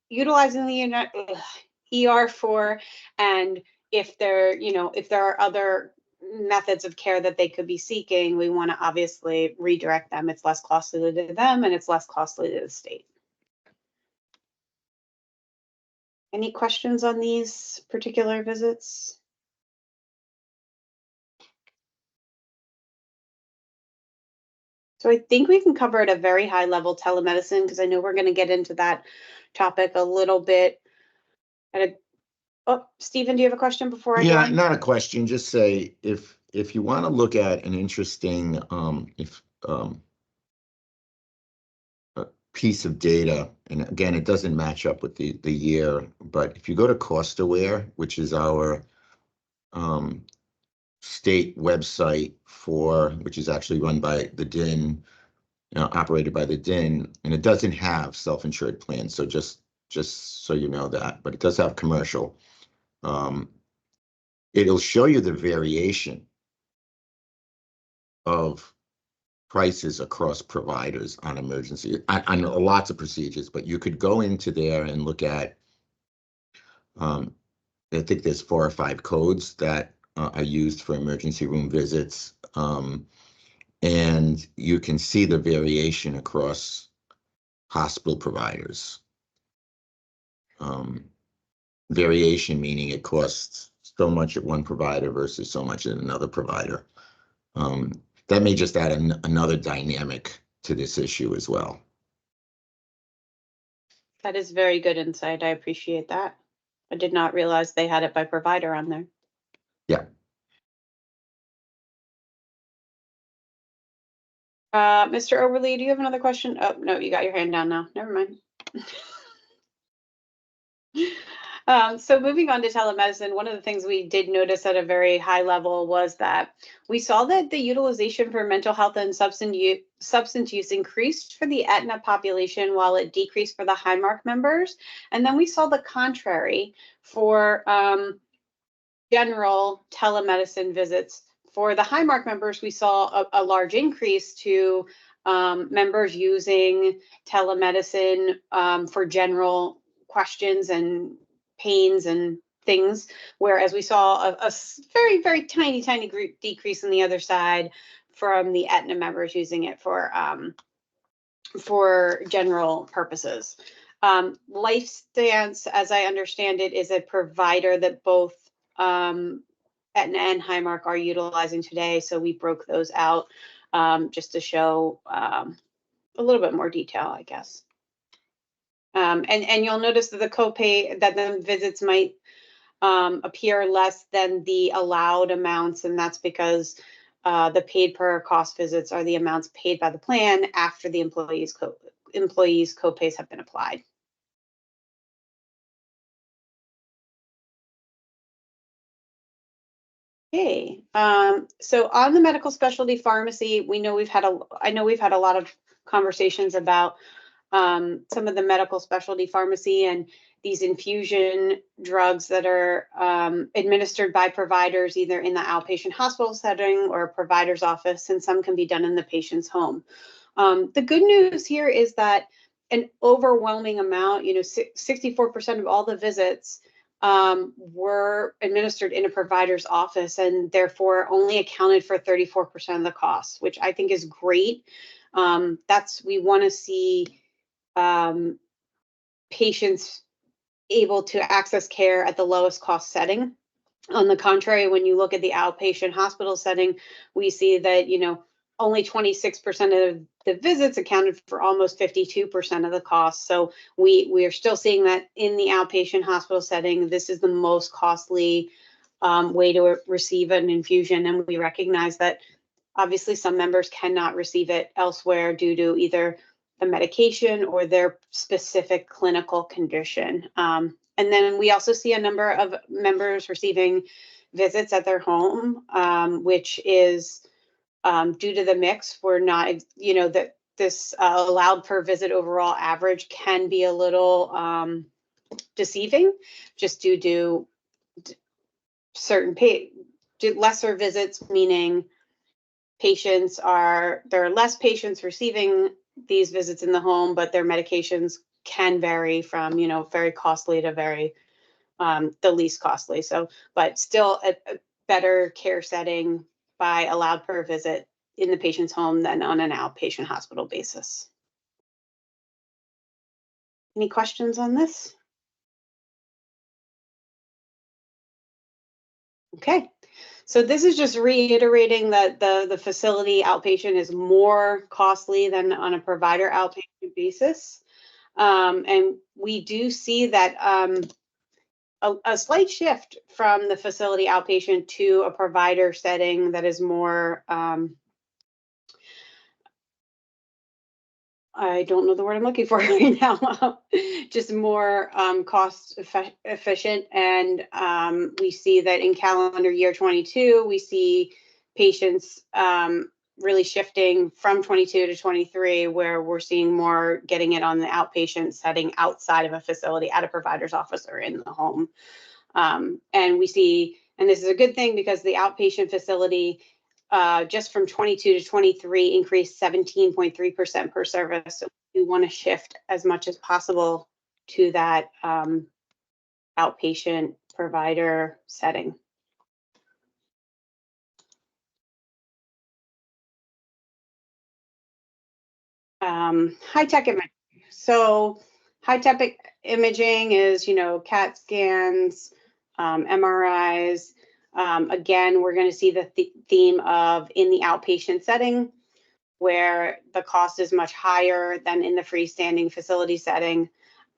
Speaker 11: utilizing the ER for, and if there are other methods of care that they could be seeking, we want to obviously redirect them. It's less costly to them and it's less costly to the state. Any questions on these particular visits? So I think we can cover at a very high level telemedicine, because I know we're going to get into that topic a little bit. Oh, Stephen, do you have a question before I go
Speaker 9: Yeah,
Speaker 11: on?
Speaker 9: not a question. Just say if you want to look at an interesting a piece of data, and again, it doesn't match up with the year, but if you go to Cost Aware, which is our state website which is actually run by the DIN, operated by the DIN, and it doesn't have self-insured plans. So just so you know that, but it does have commercial. It'll show you the variation of prices across providers on emergency, on lots of procedures, but you could go into there and look at, I think there's 4 or 5 codes that are used for emergency room visits. And you can see the variation across hospital providers. Variation meaning it costs so much at one provider versus so much at another provider. That may just add another dynamic to this issue as well.
Speaker 11: That is very good insight. I appreciate that. I did not realize they had it by provider on there.
Speaker 9: Yeah.
Speaker 11: Mr. Overly, do you have another question? Oh, no, you got your hand down now. Never mind. So moving on to telemedicine, one of the things we did notice at a very high level was that we saw that the utilization for mental health and substance use increased for the Aetna population while it decreased for the Highmark members. And then we saw the contrary for general telemedicine visits. For the Highmark members, we saw a large increase to members using telemedicine for general questions and pains and things, whereas we saw a very, very tiny group decrease on the other side from the Aetna members using it for general purposes. LifeStance, as I understand it, is a provider that both Aetna and Highmark are utilizing today, so we broke those out just to show a little bit more detail, I guess. And you'll notice that the copay, that the visits might appear less than the allowed amounts, and that's because the paid per cost visits are the amounts paid by the plan after the employees' copays have been applied. Okay, so on the medical specialty pharmacy, I know we've had a lot of conversations about some of the medical specialty pharmacy and these infusion drugs that are administered by providers either in the outpatient hospital setting or a provider's office, and some can be done in the patient's home. The good news here is that an overwhelming amount, 64% of all the visits were administered in a provider's office and therefore only accounted for 34% of the costs, which I think is great. We want to see patients able to access care at the lowest cost setting. On the contrary, when you look at the outpatient hospital setting, we see that, only 26% of the visits accounted for almost 52% of the cost. So we are still seeing that in the outpatient hospital setting, this is the most costly way to receive an infusion. And we recognize that obviously some members cannot receive it elsewhere due to either the medication or their specific clinical condition. And then we also see a number of members receiving visits at their home, which is due to the mix. We're not, that this allowed per visit overall average can be a little deceiving just due to certain lesser visits, meaning there are less patients receiving these visits in the home, but their medications can vary from, very costly to very, the least costly. So, but still a better care setting by allowed per visit in the patient's home than on an outpatient hospital basis. Any questions on this? Okay. So this is just reiterating that the facility outpatient is more costly than on a provider outpatient basis. And we do see that a slight shift from the facility outpatient to a provider setting that is more, I don't know the word I'm looking for right now, just more cost efficient. And we see that in calendar year 22, we see patients really shifting from 22 to 23, where we're seeing more getting it on the outpatient setting outside of a facility at a provider's office or in the home. And we see, and this is a good thing because the outpatient facility just from 22 to 23 increased 17.3% per service. So we want to shift as much as possible to that outpatient provider setting. High-tech imaging. So high-tech imaging is, CAT scans, MRIs. Again, we're going to see the theme of in the outpatient setting, where the cost is much higher than in the freestanding facility setting.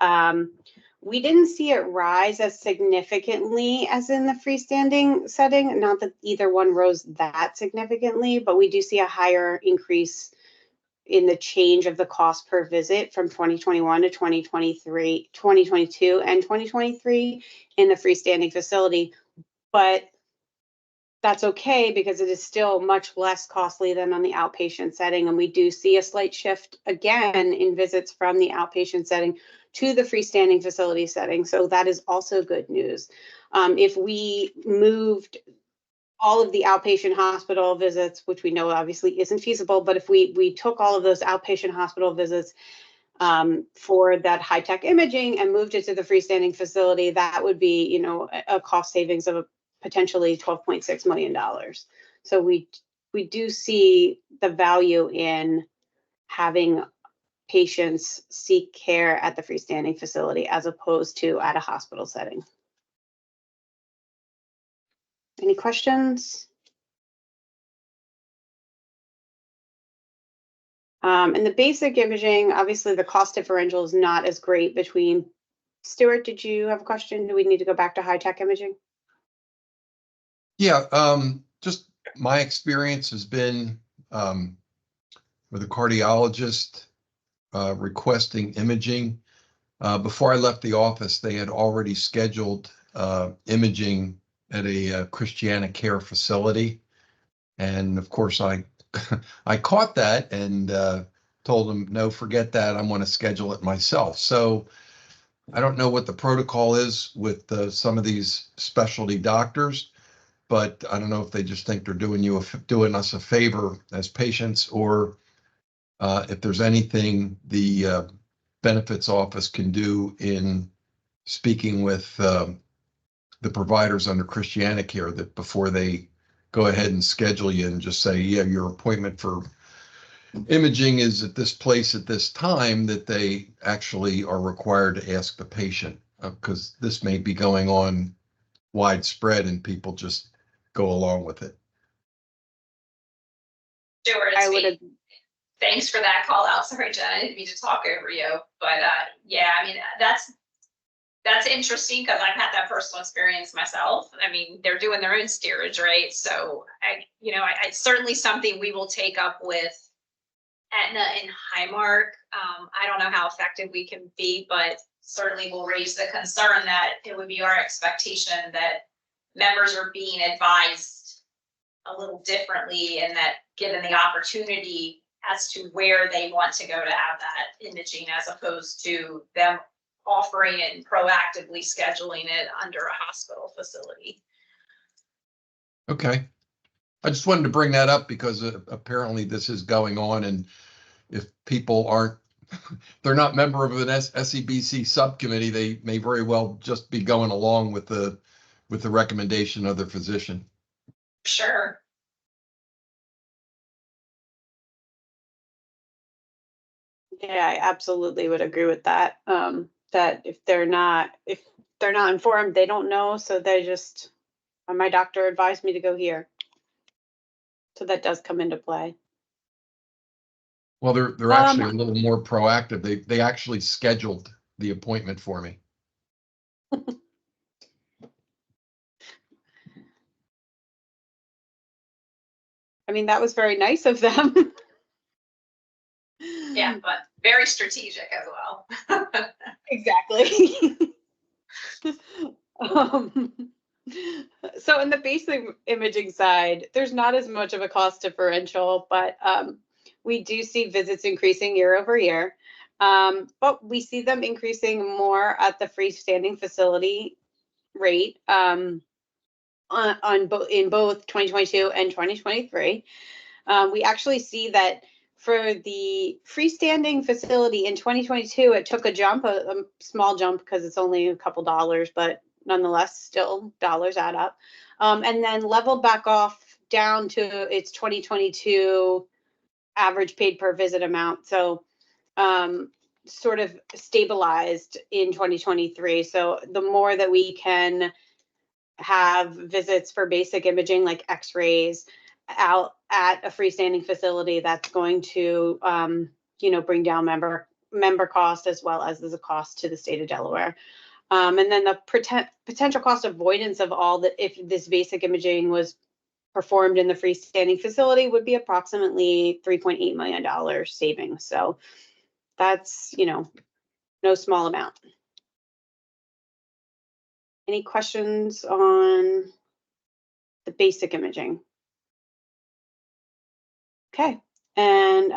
Speaker 11: We didn't see it rise as significantly as in the freestanding setting. Not that either one rose that significantly, but we do see a higher increase in the change of the cost per visit from 2021 to 2023, 2022 and 2023 in the freestanding facility. But that's okay because it is still much less costly than on the outpatient setting. And we do see a slight shift again in visits from the outpatient setting to the freestanding facility setting. So that is also good news. If we moved all of the outpatient hospital visits, which we know obviously isn't feasible, but if we took all of those outpatient hospital visits for that high-tech imaging and moved it to the freestanding facility, that would be, a cost savings of potentially $12.6 million. So we do see the value in having patients seek care at the freestanding facility as opposed to at a hospital setting. Any questions? And the basic imaging, obviously the cost differential is not as great between. Stuart, did you have a question? Do we need to go back to high-tech imaging?
Speaker 13: Yeah, just my experience has been with a cardiologist requesting imaging. Before I left the office, they had already scheduled imaging at a Christiana Care facility. And of course, I I caught that and told them, no, forget that. I want to schedule it myself. So I don't know what the protocol is with some of these specialty doctors, but I don't know if they just think they're doing us a favor as patients, or if there's anything the benefits office can do in speaking with the providers under Christiana Care, that before they go ahead and schedule you and just say, yeah, your appointment for imaging is at this place at this time, that they actually are required to ask the patient, because this may be going on widespread and people just go along with it.
Speaker 1: Stuart,
Speaker 11: I
Speaker 1: it's
Speaker 11: would
Speaker 1: me.
Speaker 11: have,
Speaker 1: Thanks for that call out. Sorry, Jen, I didn't mean to talk over you, but yeah, I mean, that's interesting because I've had that personal experience myself. I mean, they're doing their own steerage, right? So it's certainly something we will take up with Aetna and Highmark. I don't know how effective we can be, but certainly we'll raise the concern that it would be our expectation that members are being advised a little differently, and that given the opportunity as to where they want to go to have that imaging, as opposed to them offering it and proactively scheduling it under a hospital facility.
Speaker 13: Okay. I just wanted to bring that up because apparently this is going on, and if people aren't, they're not member of an SEBC subcommittee, they may very well just be going along with the recommendation of the physician.
Speaker 1: Sure.
Speaker 11: yeah, I absolutely would agree with that. That if they're not informed, they don't know, so they just, my doctor advised me to go here. So that does come into play.
Speaker 13: Well, they're actually a little more proactive. They actually scheduled the appointment for me.
Speaker 11: I mean, that was very nice of them.
Speaker 1: Yeah, but very strategic as well.
Speaker 11: Exactly. So in the basic imaging side, there's not as much of a cost differential, but we do see visits increasing year over year. But we see them increasing more at the freestanding facility rate in both 2022 and 2023. We actually see that for the freestanding facility in 2022, it took a jump, a small jump, because it's only a couple dollars, but nonetheless, still dollars add up. And then leveled back off down to its 2022 average paid per visit amount. So sort of stabilized in 2023. So the more that we can have visits for basic imaging like x-rays out at a freestanding facility, that's going to bring down member cost, as well as a cost to the state of Delaware. And then the potential cost avoidance of all that, if this basic imaging was performed in the freestanding facility, would be approximately $3.8 million savings. So that's, no small amount. Any questions on the basic imaging? Okay. And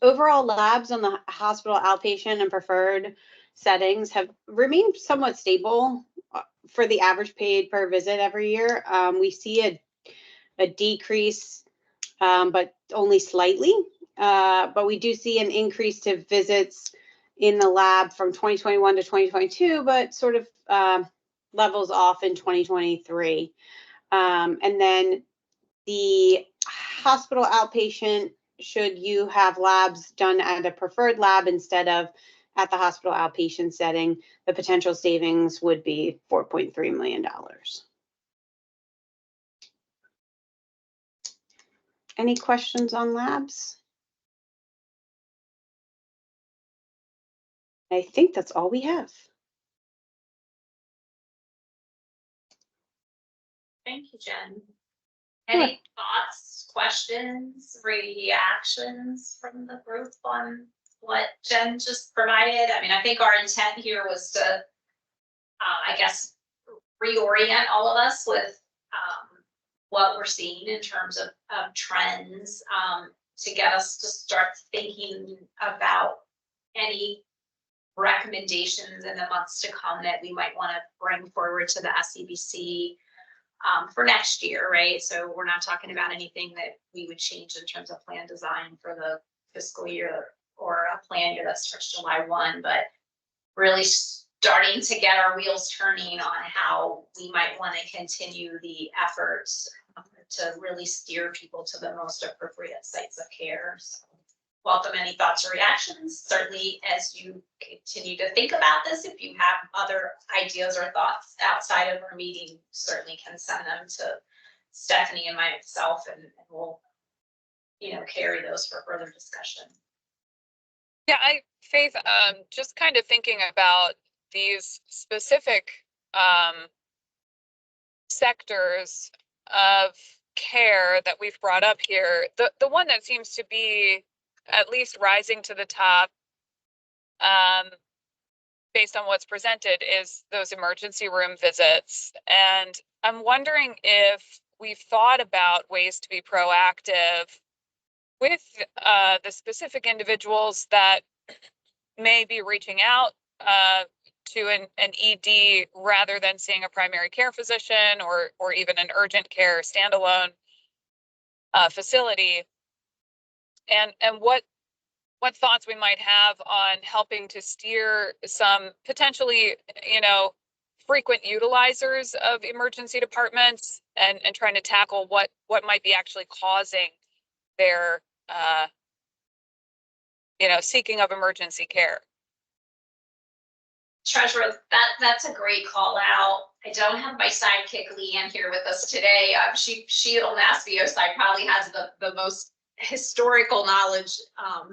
Speaker 11: overall labs on the hospital outpatient and preferred settings have remained somewhat stable for the average paid per visit every year. We see a decrease, but only slightly. But we do see an increase to visits in the lab from 2021 to 2022, but sort of levels off in 2023. And then the hospital outpatient, should you have labs done at a preferred lab instead of at the hospital outpatient setting, the potential savings would be $4.3 million. Any questions on labs? I think that's all we have.
Speaker 1: Thank you, Jen. Any thoughts, questions, reactions from the group on what Jen just provided? I mean, I think our intent here was to, I guess, reorient all of us with what we're seeing in terms of trends, to get us to start thinking about any recommendations in the months to come that we might want to bring forward to the SCBC for next year, right? So we're not talking about anything that we would change in terms of plan design for the fiscal year or a plan year that starts July 1, but really starting to get our wheels turning on how we might want to continue the efforts to really steer people to the most appropriate sites of care. So welcome any thoughts or reactions. Certainly, as you continue to think about this, if you have other ideas or thoughts outside of our meeting, certainly can send them to Stephanie and myself, and we'll, carry those for further discussion.
Speaker 2: Yeah, Faith, just kind of thinking about these specific sectors of care that we've brought up here. The one that seems to be at least rising to the top, based on what's presented, is those emergency room visits. And I'm wondering if we've thought about ways to be proactive with the specific individuals that may be reaching out to an ED rather than seeing a primary care physician or even an urgent care standalone facility, and what thoughts we might have on helping to steer some potentially, frequent utilizers of emergency departments and trying to tackle what might be actually causing their seeking of emergency care.
Speaker 1: Treasurer, that's a great call out. I don't have my sidekick Leanne here with us today. She on the SBO side probably has the most historical knowledge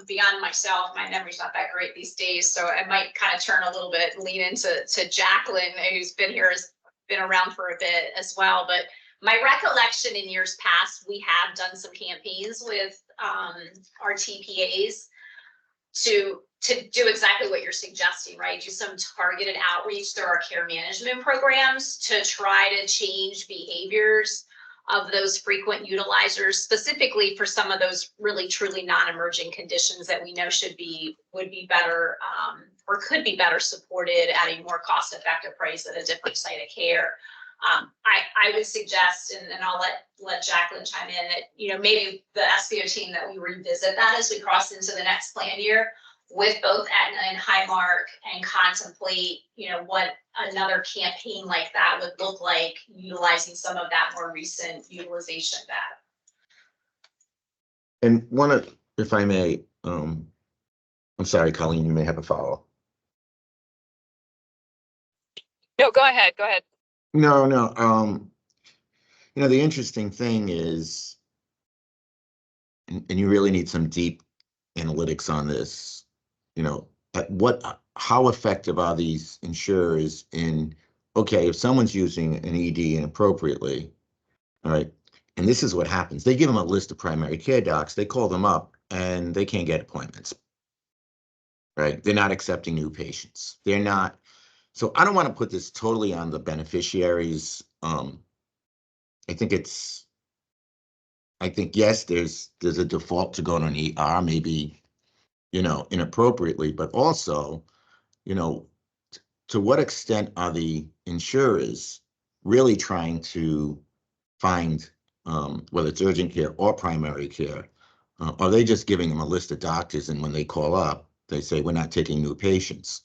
Speaker 1: beyond myself. My memory's not that great these days, so I might kind of turn a little bit, lean into Jacqueline, who's been around for a bit as well. But my recollection in years past, we have done some campaigns with our TPAs to do exactly what you're suggesting, right? Do some targeted outreach through our care management programs to try to change behaviors of those frequent utilizers, specifically for some of those really truly non-emerging conditions that we know would be better or could be better supported at a more cost-effective price at a different site of care. I would suggest, and I'll let Jacqueline chime in, that maybe the SBO team, that we revisit that as we cross into the next plan year with both Aetna and Highmark, and contemplate what another campaign like that would look like, utilizing some of that more recent utilization data.
Speaker 9: And if I may, I'm sorry, Colleen, you may have a follow.
Speaker 2: No, go ahead.
Speaker 9: No. The interesting thing is, and you really need some deep analytics on this, how effective are these insurers in, okay, if someone's using an ED inappropriately, all right, and this is what happens. They give them a list of primary care docs, they call them up, and they can't get appointments, right? They're not accepting new patients. They're not. So I don't want to put this totally on the beneficiaries. I think yes, there's a default to go to an ER, maybe, inappropriately, but also, to what extent are the insurers really trying to find, whether it's urgent care or primary care, are they just giving them a list of doctors, and when they call up, they say, we're not taking new patients?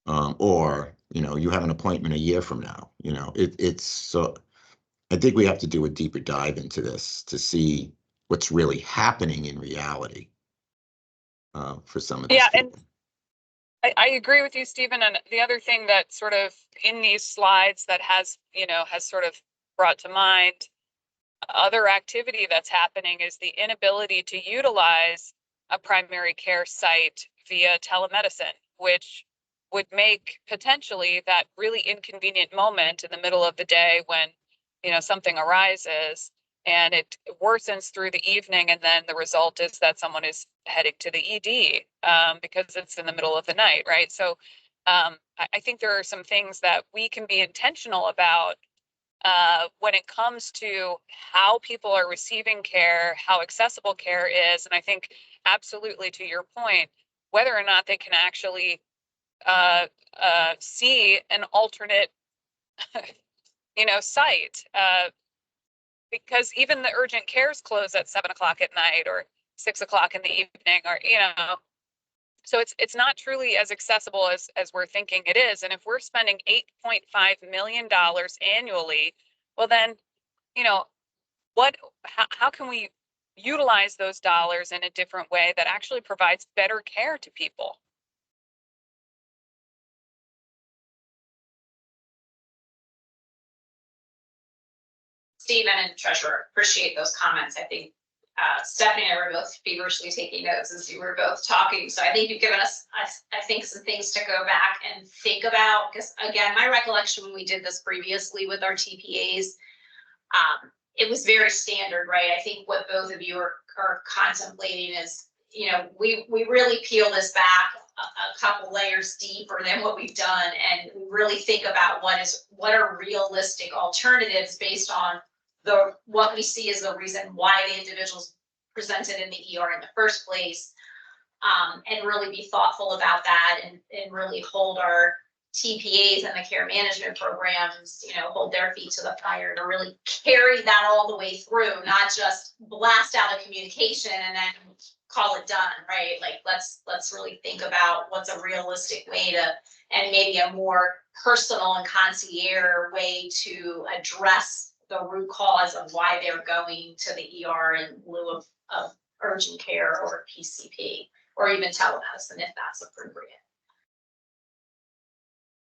Speaker 9: Or, you have an appointment a year from now. It's so I think we have to do a deeper dive into this to see what's really happening in reality for some of these people.
Speaker 2: And I agree with you, Stephen. And the other thing that sort of in these slides that has sort of brought to mind other activity that's happening is the inability to utilize a primary care site via telemedicine, which would make potentially that really inconvenient moment in the middle of the day when something arises and it worsens through the evening, and then the result is that someone is heading to the ED because it's in the middle of the night, right? So I think there are some things that we can be intentional about when it comes to how people are receiving care, how accessible care is. And I think absolutely to your point, whether or not they can actually see an alternate, site, because even the urgent cares close at 7 o'clock at night or 6 o'clock in the evening, or, so it's not truly as accessible as we're thinking it is. And if we're spending $8.5 million annually, well then, how can we utilize those dollars in a different way that actually provides better care to people?
Speaker 1: Stephen and Treasurer, appreciate those comments. I think Stephanie and I were both feverishly taking notes as you were both talking. So I think you've given us, I think, some things to go back and think about. Because again, my recollection when we did this previously with our TPAs, it was very standard, right? I think what both of you are contemplating is, we really peel this back a couple layers deeper than what we've done, and we really think about what are realistic alternatives based on what we see as the reason why the individuals presented in the ER in the first place, and really be thoughtful about that, and really hold our TPAs and the care management programs, hold their feet to the fire to really carry that all the way through, not just blast out a communication and then call it done, right? Like let's really think about what's a realistic way to, and maybe a more personal and concierge way to address the root cause of why they're going to the ER in lieu of urgent care or PCP, or even telemedicine if that's appropriate.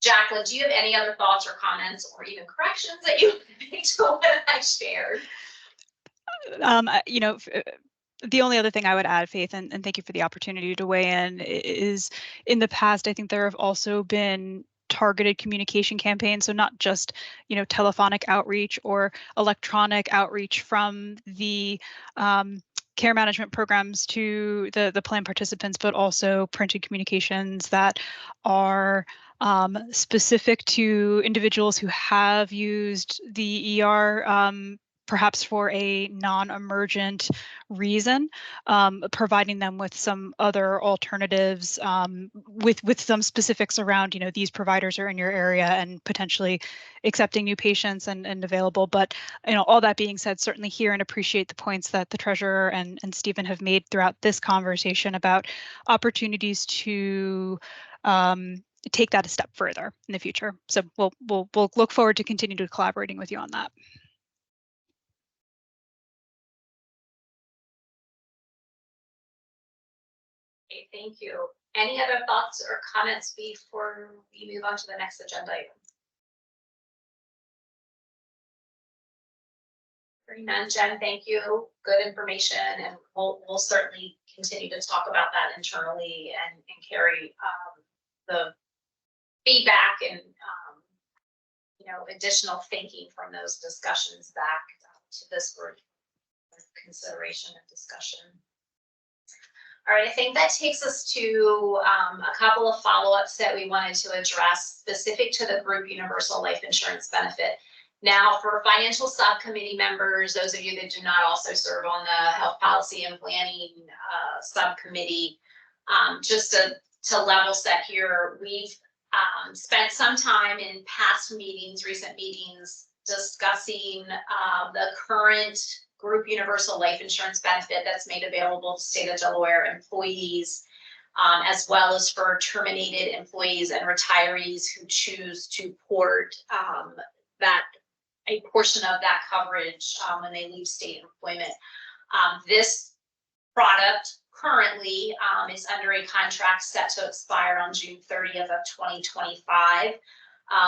Speaker 1: Jacqueline, do you have any other thoughts or comments or even corrections that you make to what I shared?
Speaker 14: The only other thing I would add, Faith, and thank you for the opportunity to weigh in, is in the past, I think there have also been targeted communication campaigns. So not just, telephonic outreach or electronic outreach from the care management programs to the plan participants, but also printed communications that are specific to individuals who have used the ER, perhaps for a non-emergent reason, providing them with some other alternatives, with some specifics around, these providers are in your area and potentially accepting new patients and available. But, all that being said, certainly hear and appreciate the points that the treasurer and Stephen have made throughout this conversation about opportunities to take that a step further in the future. So we'll look forward to continue to collaborating with you on that.
Speaker 1: Okay, thank you. Any other thoughts or comments before we move on to the next agenda item? Hearing none, Jen, thank you. Good information, and we'll certainly continue to talk about that internally and carry the feedback and additional thinking from those discussions back to this group for consideration and discussion. All right, I think that takes us to a couple of follow-ups that we wanted to address specific to the group universal life insurance benefit. Now, for financial subcommittee members, those of you that do not also serve on the health policy and planning subcommittee, just to level set here, we've spent some time in past meetings, recent meetings, discussing the current group universal life insurance benefit that's made available to state of Delaware employees, as well as for terminated employees and retirees who choose to port a portion of that coverage when they leave state employment. This product currently is under a contract set to expire on June 30th of 2025.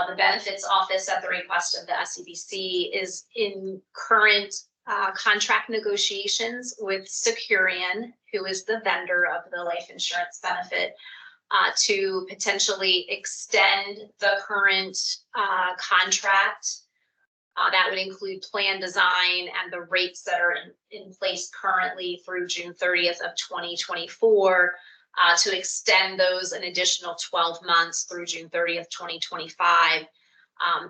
Speaker 1: The benefits office, at the request of the SCBC, is in current contract negotiations with Securian, who is the vendor of the life insurance benefit, to potentially extend the current contract. That would include plan design and the rates that are in place currently through June 30th of 2024, to extend those an additional 12 months through June 30th, 2025.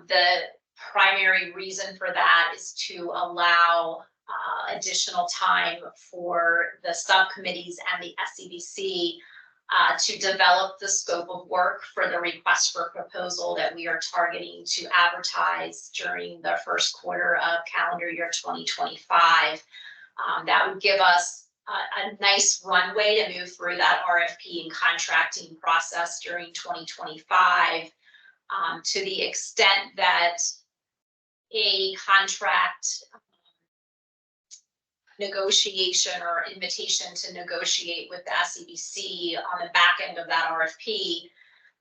Speaker 1: The primary reason for that is to allow additional time for the subcommittees and the SCBC to develop the scope of work for the request for proposal that we are targeting to advertise during the first quarter of calendar year 2025. That would give us a nice runway to move through that RFP and contracting process during 2025. To the extent that a contract negotiation or invitation to negotiate with the SCBC on the back end of that RFP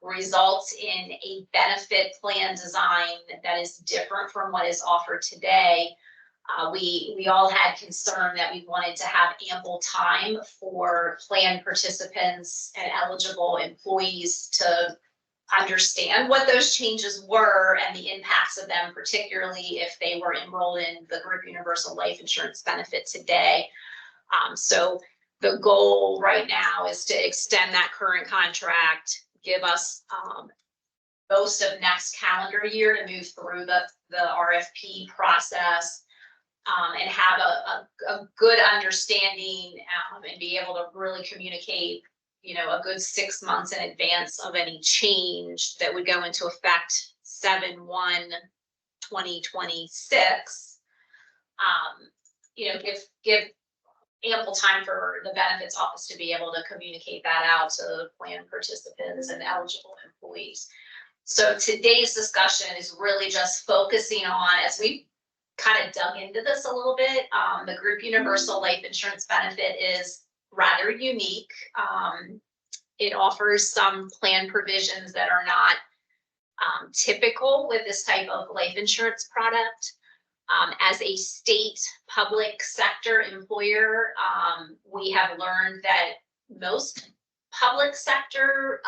Speaker 1: results in a benefit plan design that is different from what is offered today. We all had concern that we wanted to have ample time for plan participants and eligible employees to understand what those changes were and the impacts of them, particularly if they were enrolled in the group universal life insurance benefit today. So the goal right now is to extend that current contract, give us most of next calendar year to move through the RFP process, and have a good understanding and be able to really communicate, a good 6 months in advance of any change that would go into effect 7/1/2026. Give ample time for the benefits office to be able to communicate that out to plan participants and eligible employees. So today's discussion is really just focusing on, as we kind of dug into this a little bit, the group universal life insurance benefit is rather unique. It offers some plan provisions that are not typical with this type of life insurance product. As a state public sector employer, we have learned that most public sector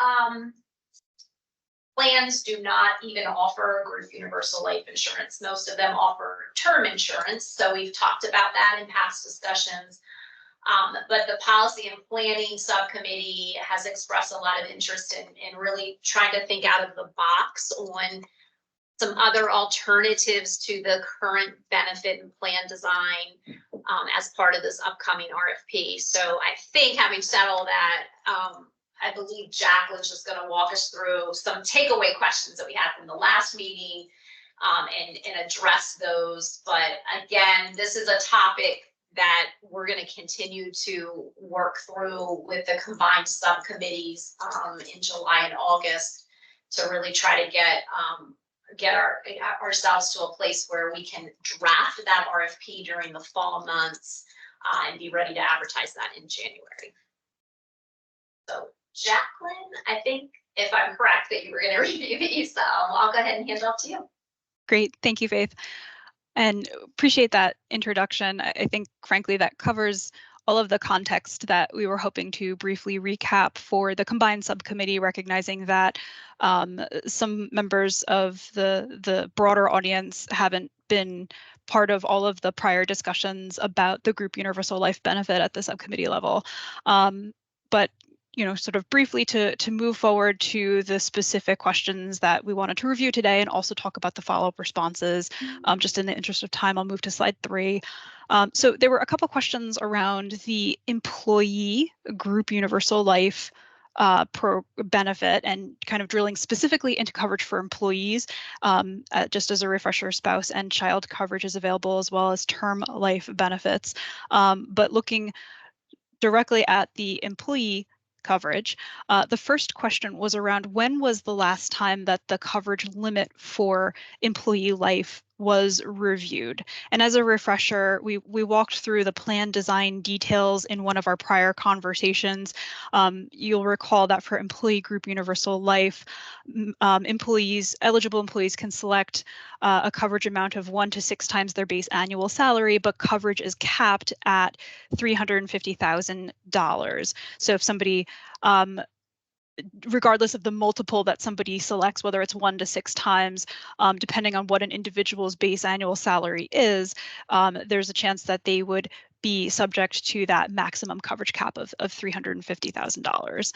Speaker 1: plans do not even offer group universal life insurance. Most of them offer term insurance. So we've talked about that in past discussions. But the Policy and Planning Subcommittee has expressed a lot of interest in really trying to think out of the box on some other alternatives to the current benefit and plan design as part of this upcoming RFP. So I think, having said all that, I believe Jacqueline's just going to walk us through some takeaway questions that we had from the last meeting and address those. But again, this is a topic that we're going to continue to work through with the combined subcommittees in July and August to really try to get ourselves to a place where we can draft that RFP during the fall months and be ready to advertise that in January. So Jacqueline, I think if I'm correct that you were going to review these, I'll go ahead and hand it off to you.
Speaker 14: Great, thank you, Faith. And appreciate that introduction. I think, frankly, that covers all of the context that we were hoping to briefly recap for the combined subcommittee, recognizing that some members of the broader audience haven't been part of all of the prior discussions about the group universal life benefit at the subcommittee level. But sort of briefly to move forward to the specific questions that we wanted to review today and also talk about the follow-up responses. Just in the interest of time, I'll move to slide 3. So there were a couple questions around the employee group universal life benefit and kind of drilling specifically into coverage for employees. Just as a refresher, spouse and child coverage is available, as well as term life benefits. But looking directly at the employee coverage. The first question was around when was the last time that the coverage limit for employee life was reviewed. And as a refresher, we walked through the plan design details in one of our prior conversations. You'll recall that for employee group universal life, eligible employees can select a coverage amount of 1 to 6 times their base annual salary, but coverage is capped at $350,000. So if somebody regardless of the multiple that somebody selects, whether it's 1 to 6 times, depending on what an individual's base annual salary is, there's a chance that they would be subject to that maximum coverage cap of $350,000.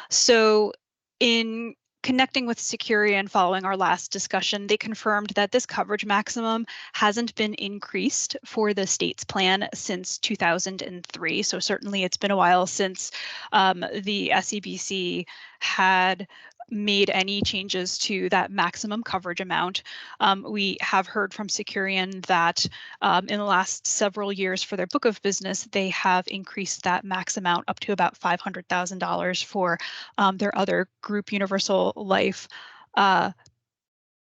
Speaker 14: So in connecting with Securian and following our last discussion, they confirmed that this coverage maximum hasn't been increased for the state's plan since 2003. So certainly it's been a while since the SEBC had made any changes to that maximum coverage amount. We have heard from Securian that in the last several years for their book of business, they have increased that max amount up to about $500,000 for their other group universal life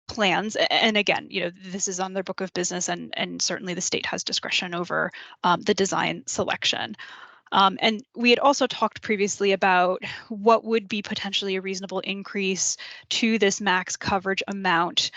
Speaker 14: plans. And again, this is on their book of business, and certainly the state has discretion over the design selection. And we had also talked previously about what would be potentially a reasonable increase to this max coverage amount,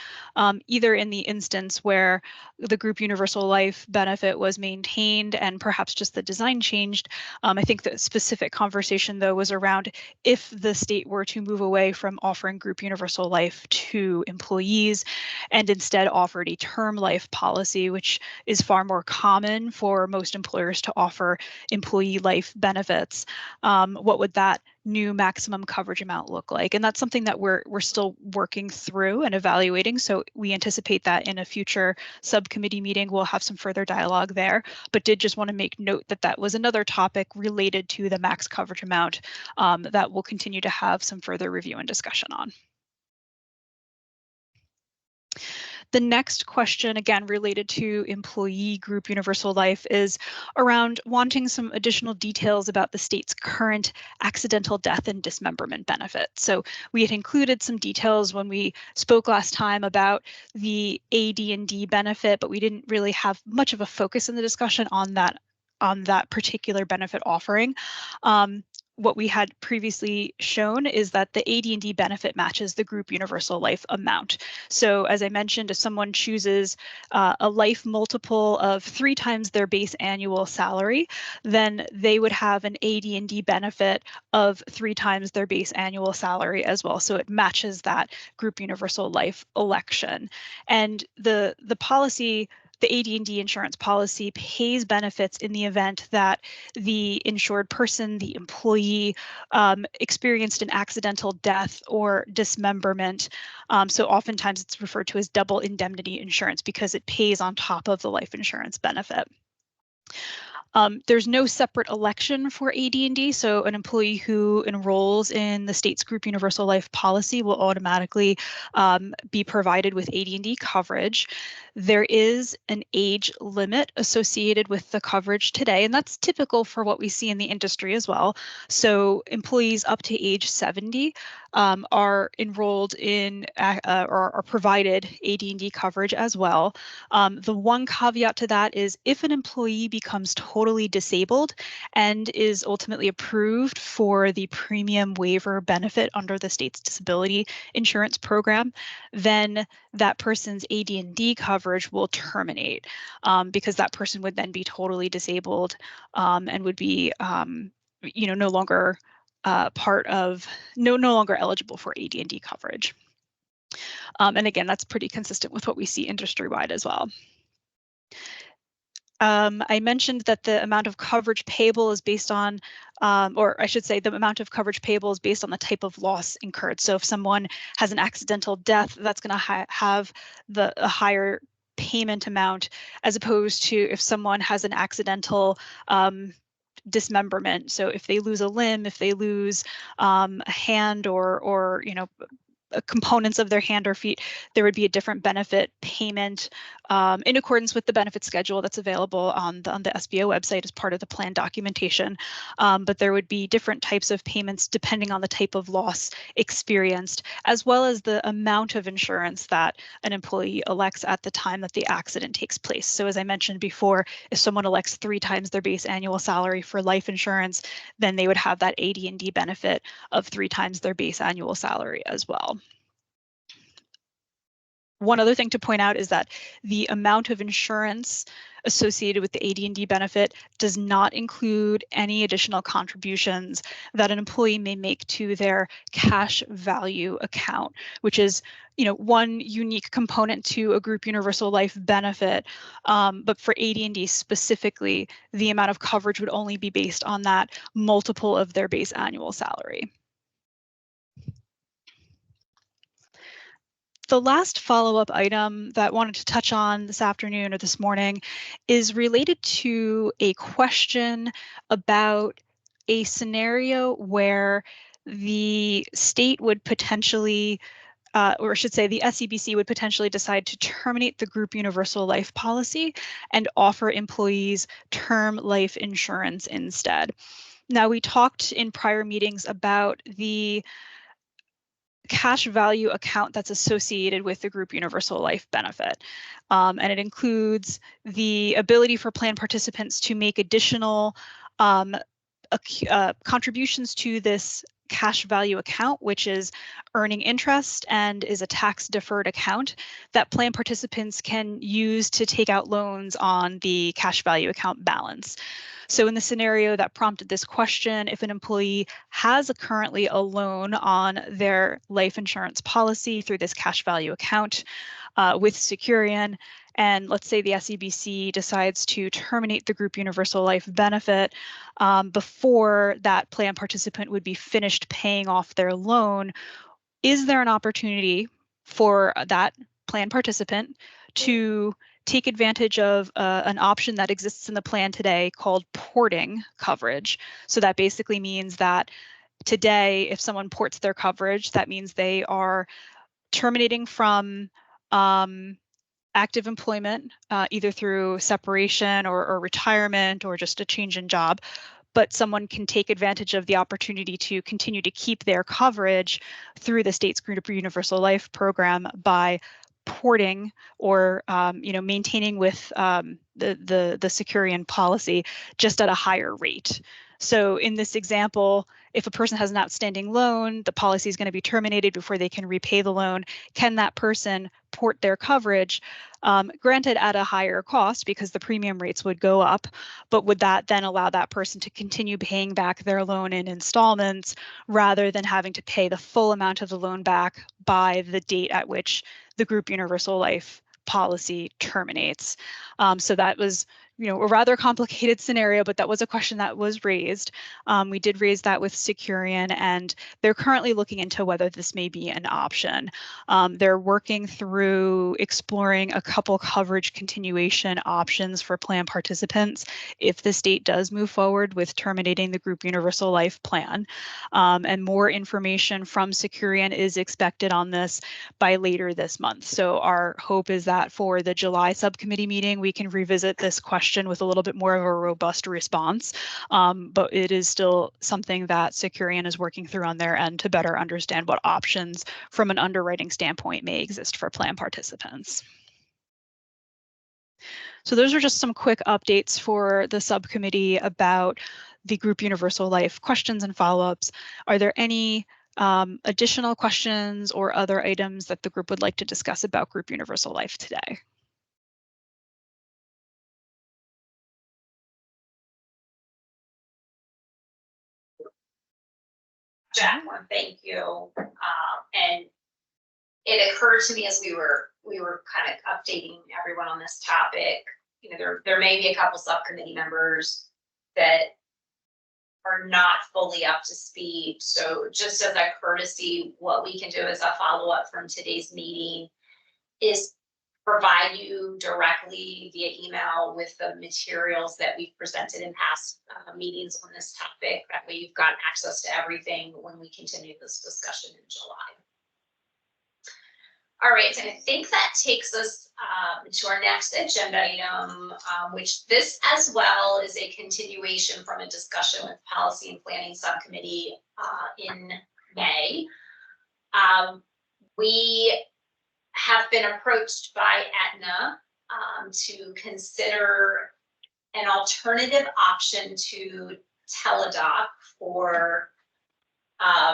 Speaker 14: either in the instance where the group universal life benefit was maintained and perhaps just the design changed. I think the specific conversation, though, was around if the state were to move away from offering group universal life to employees and instead offered a term life policy, which is far more common for most employers to offer employee life benefits. What would that new maximum coverage amount look like? And that's something that we're still working through and evaluating. So we anticipate that in a future subcommittee meeting, we'll have some further dialogue there, but did just want to make note that that was another topic related to the max coverage amount that we'll continue to have some further review and discussion on. The next question, again, related to employee group universal life, is around wanting some additional details about the state's current accidental death and dismemberment benefit. So we had included some details when we spoke last time about the AD&D benefit, but we didn't really have much of a focus in the discussion on that particular benefit offering. What we had previously shown is that the AD&D benefit matches the group universal life amount. So as I mentioned, if someone chooses a life multiple of 3 times their base annual salary, then they would have an AD&D benefit of 3 times their base annual salary as well. So it matches that group universal life election. And the policy, the AD&D insurance policy, pays benefits in the event that the insured person, the employee, experienced an accidental death or dismemberment. So oftentimes it's referred to as double indemnity insurance because it pays on top of the life insurance benefit. There's no separate election for AD&D, so an employee who enrolls in the state's group universal life policy will automatically be provided with AD&D coverage. There is an age limit associated with the coverage today, and that's typical for what we see in the industry as well. So employees up to age 70 are enrolled in or are provided AD&D coverage as well. The one caveat to that is if an employee becomes totally disabled and is ultimately approved for the premium waiver benefit under the state's disability insurance program, then that person's AD&D coverage will terminate because that person would then be totally disabled and would be, no longer no longer eligible for AD&D coverage. And again, that's pretty consistent with what we see industry-wide as well. I mentioned that the amount of coverage payable is based on, or I should say the amount of coverage payable is based on the type of loss incurred. So if someone has an accidental death, that's going to have a higher payment amount as opposed to if someone has an accidental dismemberment. So if they lose a limb, if they lose a hand or components of their hand or feet, there would be a different benefit payment in accordance with the benefit schedule that's available on the SBO website as part of the plan documentation. But there would be different types of payments depending on the type of loss experienced, as well as the amount of insurance that an employee elects at the time that the accident takes place. So as I mentioned before, if someone elects 3 times their base annual salary for life insurance, then they would have that AD&D benefit of 3 times their base annual salary as well. One other thing to point out is that the amount of insurance associated with the AD&D benefit does not include any additional contributions that an employee may make to their cash value account, which is, one unique component to a group universal life benefit. But for AD&D specifically, the amount of coverage would only be based on that multiple of their base annual salary. The last follow-up item that I wanted to touch on this afternoon or this morning is related to a question about a scenario where the state would potentially, or I should say the SEBC would potentially decide to terminate the group universal life policy and offer employees term life insurance instead. Now, we talked in prior meetings about the cash value account that's associated with the group universal life benefit. And it includes the ability for plan participants to make additional contributions to this cash value account, which is earning interest and is a tax deferred account that plan participants can use to take out loans on the cash value account balance. So in the scenario that prompted this question, if an employee has currently a loan on their life insurance policy through this cash value account with Securian, and let's say the SEBC decides to terminate the group universal life benefit before that plan participant would be finished paying off their loan, is there an opportunity for that plan participant to take advantage of an option that exists in the plan today called porting coverage? So that basically means that today, if someone ports their coverage, that means they are terminating from active employment, either through separation or retirement or just a change in job, but someone can take advantage of the opportunity to continue to keep their coverage through the state's group universal life program by porting or maintaining with the Securian policy just at a higher rate. So in this example, if a person has an outstanding loan, the policy is going to be terminated before they can repay the loan. Can that person port their coverage, granted at a higher cost because the premium rates would go up, but would that then allow that person to continue paying back their loan in installments rather than having to pay the full amount of the loan back by the date at which the group universal life policy terminates? So that was a rather complicated scenario, but that was a question that was raised. We did raise that with Securian, and they're currently looking into whether this may be an option. They're working through exploring a couple coverage continuation options for plan participants if the state does move forward with terminating the group universal life plan. And more information from Securian is expected on this by later this month. So our hope is that for the July subcommittee meeting, we can revisit this question with a little bit more of a robust response. But it is still something that Securian is working through on their end to better understand what options from an underwriting standpoint may exist for plan participants. So those are just some quick updates for the subcommittee about the group universal life questions and follow-ups. Are there any additional questions or other items that the group would like to discuss about group universal life today?
Speaker 1: Jacqueline, thank you. And it occurred to me as we were kind of updating everyone on this topic, there may be a couple subcommittee members that are not fully up to speed. So just as a courtesy, what we can do as a follow-up from today's meeting is provide you directly via email with the materials that we've presented in past meetings on this topic. That way you've got access to everything when we continue this discussion in July. All right, and I think that takes us to our next agenda item, which this as well is a continuation from a discussion with Policy and Planning Subcommittee in May. We have been approached by Aetna to consider an alternative option to teledoc for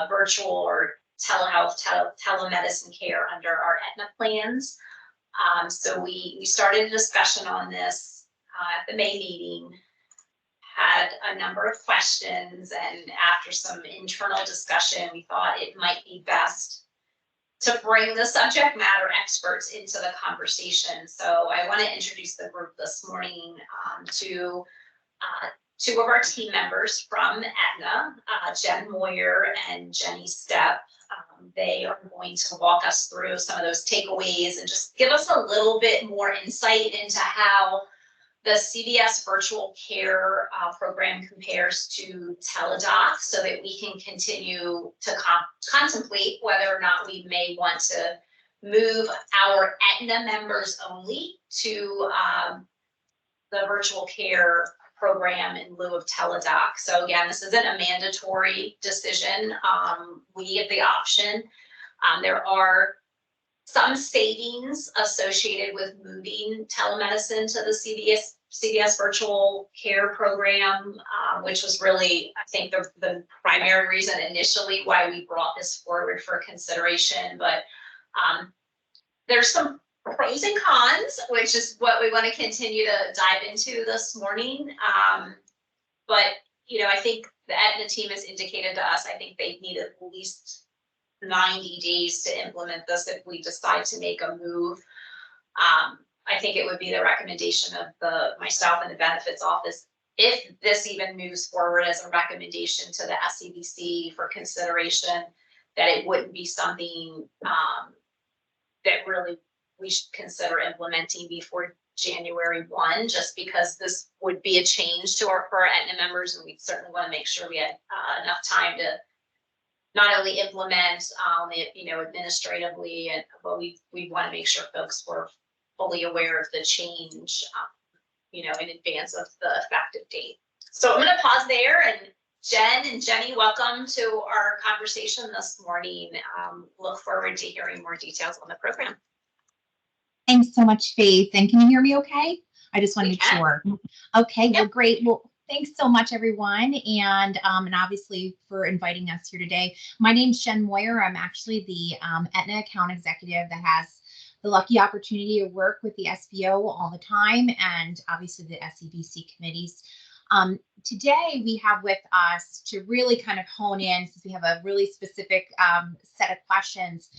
Speaker 1: virtual or telehealth, telemedicine care under our Aetna plans. So we started a discussion on this at the May meeting had a number of questions, and after some internal discussion, we thought it might be best to bring the subject matter experts into the conversation. So I want to introduce the group this morning to two of our team members from Aetna, Jen Moyer and Jenny Stepp. They are going to walk us through some of those takeaways and just give us a little bit more insight into how the CVS virtual care program compares to Teladoc, so that we can continue to contemplate whether or not we may want to move our Aetna members only to the virtual care program in lieu of Teladoc. So again, this isn't a mandatory decision. We get the option. There are some savings associated with moving telemedicine to the CVS virtual care program, which was really, I think, the primary reason initially why we brought this forward for consideration. But there's some pros and cons, which is what we want to continue to dive into this morning. But, you know, I think the Aetna team has indicated to us, I think they need at least 90 days to implement this if we decide to make a move. I think it would be the recommendation of myself and the benefits office, if this even moves forward as a recommendation to the SCBC for consideration, that it wouldn't be something that really we should consider implementing before January 1, just because this would be a change to for our Aetna members, and we certainly want to make sure we had enough time to not only implement, you know, administratively, but we want to make sure folks were fully aware of the change, you know, in advance of the effective date. So I'm going to pause there, and Jen and Jenny, welcome to our conversation this morning. Look forward to hearing more details on the program.
Speaker 15: Thanks so much, Faith. And can you hear me okay? I just want to make
Speaker 1: can.
Speaker 15: sure. Okay,
Speaker 1: Yep.
Speaker 15: well, great. Well, thanks so much, everyone. And obviously for inviting us here today. My name's Jen Moyer. I'm actually the Aetna account executive that has the lucky opportunity to work with the SBO all the time, and obviously the SCBC committees. Today we have with us to really kind of hone in, since we have a really specific set of questions,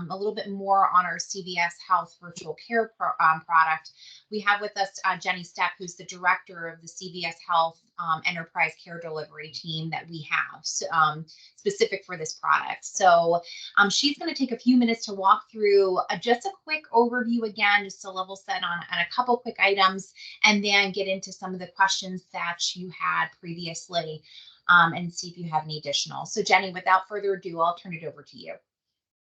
Speaker 15: a little bit more on our CVS Health virtual care product. We have with us Jenny Stepp, who's the director of the CVS Health enterprise care delivery team that we have, specific for this product. So she's going to take a few minutes to walk through just a quick overview again, just to level set on a couple quick items, and then get into some of the questions that you had previously, and see if you have any additional. So Jenny, without further ado, I'll turn it over to you.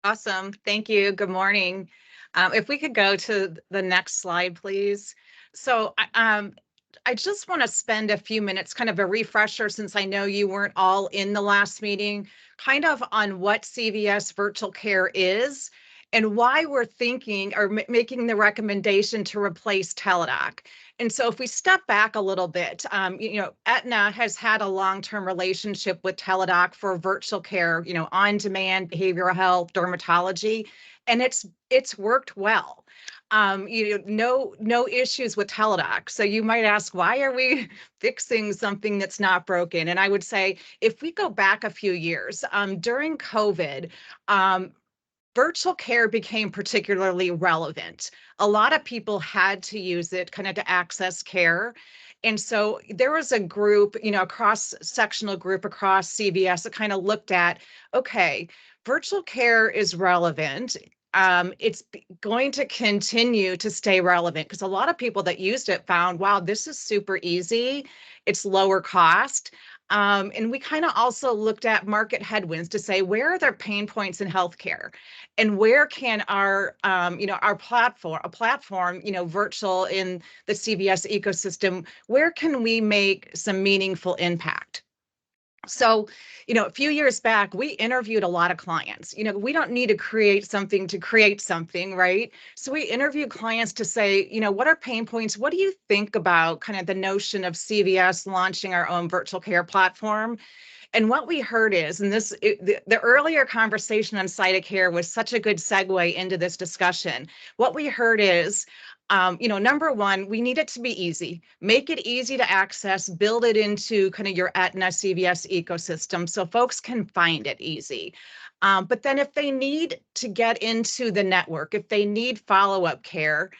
Speaker 16: Awesome. Thank you. Good morning. If we could go to the next slide, please. So I just want to spend a few minutes, kind of a refresher, since I know you weren't all in the last meeting, kind of on what CVS virtual care is and why we're thinking or making the recommendation to replace Teladoc. And so if we step back a little bit, you know, Aetna has had a long-term relationship with Teladoc for virtual care, you know, on-demand behavioral health, dermatology, and it's worked well. You know, no issues with Teladoc. So you might ask, why are we fixing something that's not broken? And I would say, if we go back a few years, during COVID, virtual care became particularly relevant. A lot of people had to use it kind of to access care. And so there was a group, you know, a cross-sectional group across CVS that kind of looked at, okay, virtual care is relevant. It's going to continue to stay relevant because a lot of people that used it found, wow, this is super easy. It's lower cost. And we kind of also looked at market headwinds to say, where are there pain points in healthcare, and where can our, you know, our platform, you know, virtual in the CVS ecosystem, where can we make some meaningful impact? So, you know, a few years back, we interviewed a lot of clients. You know, we don't need to create something, right? So we interviewed clients to say, you know, what are pain points? What do you think about kind of the notion of CVS launching our own virtual care platform? And what we heard is, and the earlier conversation on site of care was such a good segue into this discussion. What we heard is, Number one, we need it to be easy. Make it easy to access, build it into kind of your Aetna CVS ecosystem so folks can find it easy. But then if they need to get into the network, if they need follow-up care,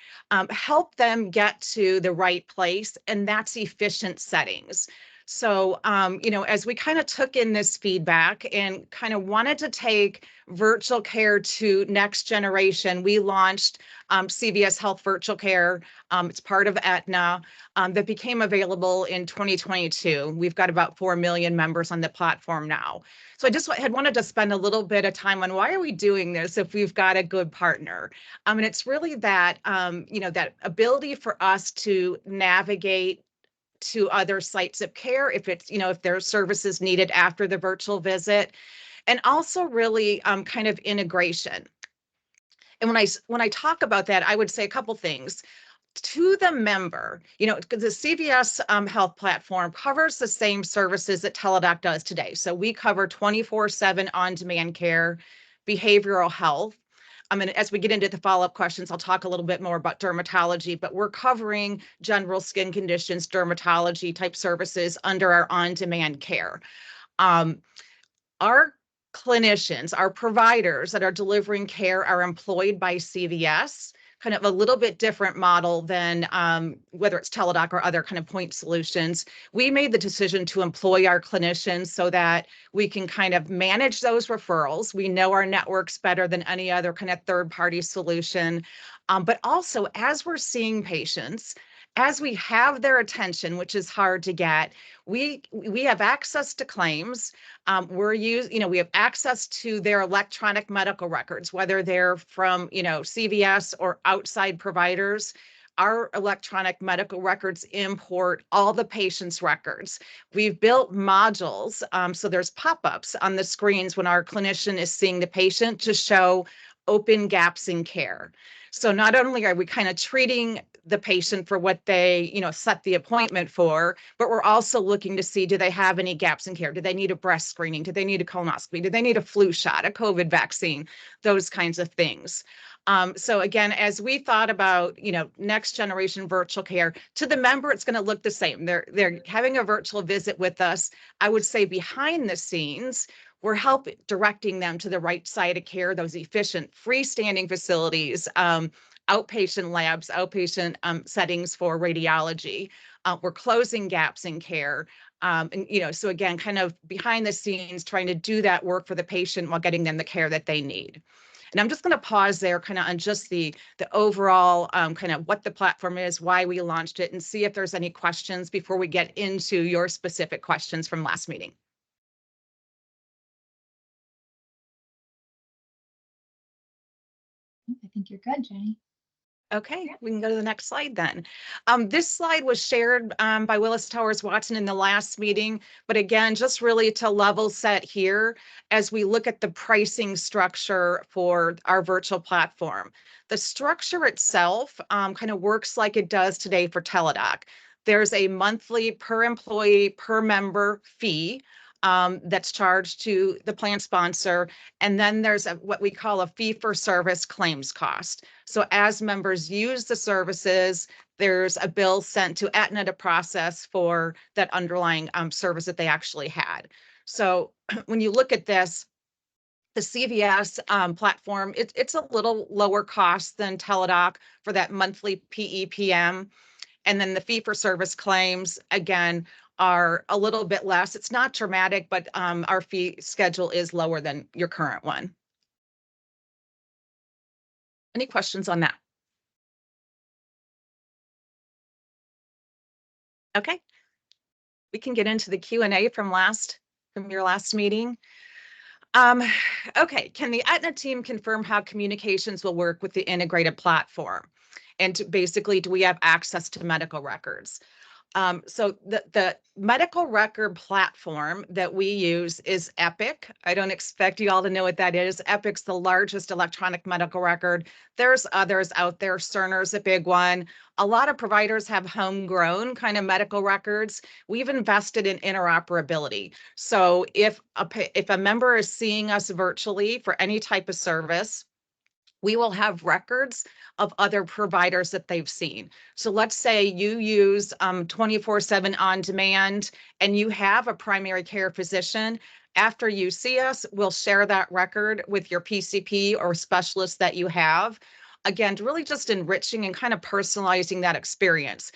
Speaker 16: help them get to the right place, and that's efficient settings. So, as we kind of took in this feedback and kind of wanted to take virtual care to next generation, we launched CVS Health Virtual Care. It's part of Aetna that became available in 2022. We've got about 4 million members on the platform now. So I just had wanted to spend a little bit of time on why are we doing this if we've got a good partner? And it's really that, that ability for us to navigate to other sites of care if it's, if there are services needed after the virtual visit, and also really kind of integration. And when I talk about that, I would say a couple things. To the member, because the CVS health platform covers the same services that Teladoc does today. So we cover 24/7 on-demand care, behavioral health. And as we get into the follow-up questions, I'll talk a little bit more about dermatology, but we're covering general skin conditions, dermatology type services under our on-demand care. Our clinicians, our providers that are delivering care are employed by CVS, kind of a little bit different model than whether it's Teladoc or other kind of point solutions. We made the decision to employ our clinicians so that we can kind of manage those referrals. We know our networks better than any other kind of third-party solution. But also, as we're seeing patients, as we have their attention, which is hard to get, we have access to claims. We have access to their electronic medical records, whether they're from, CVS or outside providers. Our electronic medical records import all the patient's records. We've built modules, so there's pop-ups on the screens when our clinician is seeing the patient to show open gaps in care. So not only are we kind of treating the patient for what they, set the appointment for, but we're also looking to see, do they have any gaps in care? Do they need a breast screening? Do they need a colonoscopy? Do they need a flu shot, a COVID vaccine? Those kinds of things. So again, as we thought about, next generation virtual care, to the member, it's going to look the same. They're having a virtual visit with us. I would say behind the scenes, we're directing them to the right side of care, those efficient freestanding facilities, outpatient labs, outpatient settings for radiology. We're closing gaps in care. So again, kind of behind the scenes, trying to do that work for the patient while getting them the care that they need. And I'm just going to pause there kind of on just the overall kind of what the platform is, why we launched it, and see if there's any questions before we get into your specific questions from last meeting.
Speaker 15: I think you're good, Jenny.
Speaker 16: Okay, we can go to the next slide then. This slide was shared by Willis Towers Watson in the last meeting, but again, just really to level set here as we look at the pricing structure for our virtual platform. The structure itself kind of works like it does today for Teladoc. There's a monthly per employee per member fee that's charged to the plan sponsor. And then there's what we call a fee for service claims cost. So as members use the services, there's a bill sent to Aetna to process for that underlying service that they actually had. So when you look at this, the CVS platform, it's a little lower cost than Teladoc for that monthly PEPM. And then the fee for service claims, again, are a little bit less. It's not dramatic, but our fee schedule is lower than your current one. Any questions on that? Okay. We can get into the Q&A from your last meeting. Okay, can the Aetna team confirm how communications will work with the integrated platform? And basically, do we have access to medical records? So the medical record platform that we use is Epic. I don't expect you all to know what that is. Epic's the largest electronic medical record. There's others out there. Cerner's a big one. A lot of providers have homegrown kind of medical records. We've invested in interoperability. So if a member is seeing us virtually for any type of service, we will have records of other providers that they've seen. So let's say you use 24/7 on demand and you have a primary care physician. After you see us, we'll share that record with your PCP or specialist that you have. Again, really just enriching and kind of personalizing that experience.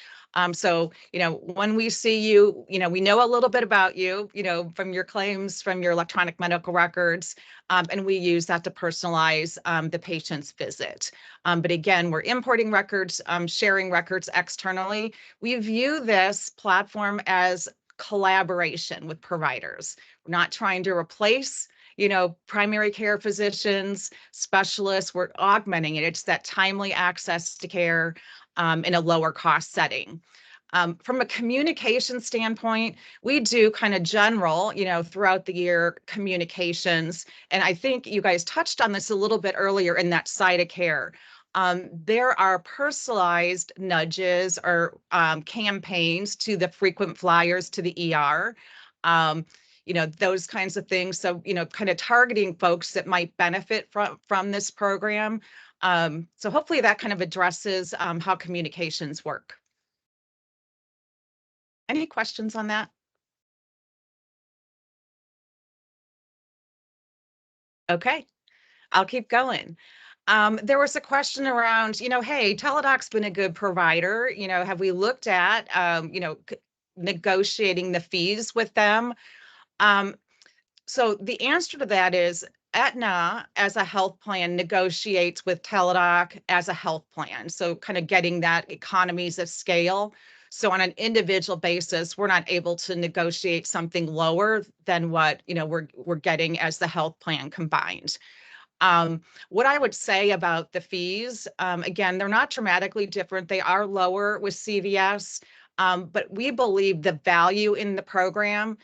Speaker 16: So, when we see you, we know a little bit about you, from your claims, from your electronic medical records, and we use that to personalize the patient's visit. But again, we're importing records, sharing records externally. We view this platform as collaboration with providers. We're not trying to replace primary care physicians, specialists. We're augmenting it. It's that timely access to care in a lower cost setting. From a communication standpoint, we do kind of general, throughout the year communications. And I think you guys touched on this a little bit earlier in that side of care. There are personalized nudges or campaigns to the frequent flyers to the ER. Those kinds of things. So, kind of targeting folks that might benefit from this program. So hopefully that kind of addresses how communications work. Any questions on that? Okay, I'll keep going. There was a question around, hey, Teladoc's been a good provider. Have we looked at, negotiating the fees with them? So the answer to that is Aetna, as a health plan, negotiates with Teladoc as a health plan. So kind of getting that economies of scale. So on an individual basis, we're not able to negotiate something lower than what we're getting as the health plan combined. What I would say about the fees, again, they're not dramatically different. They are lower with CVS, but we believe the value in the program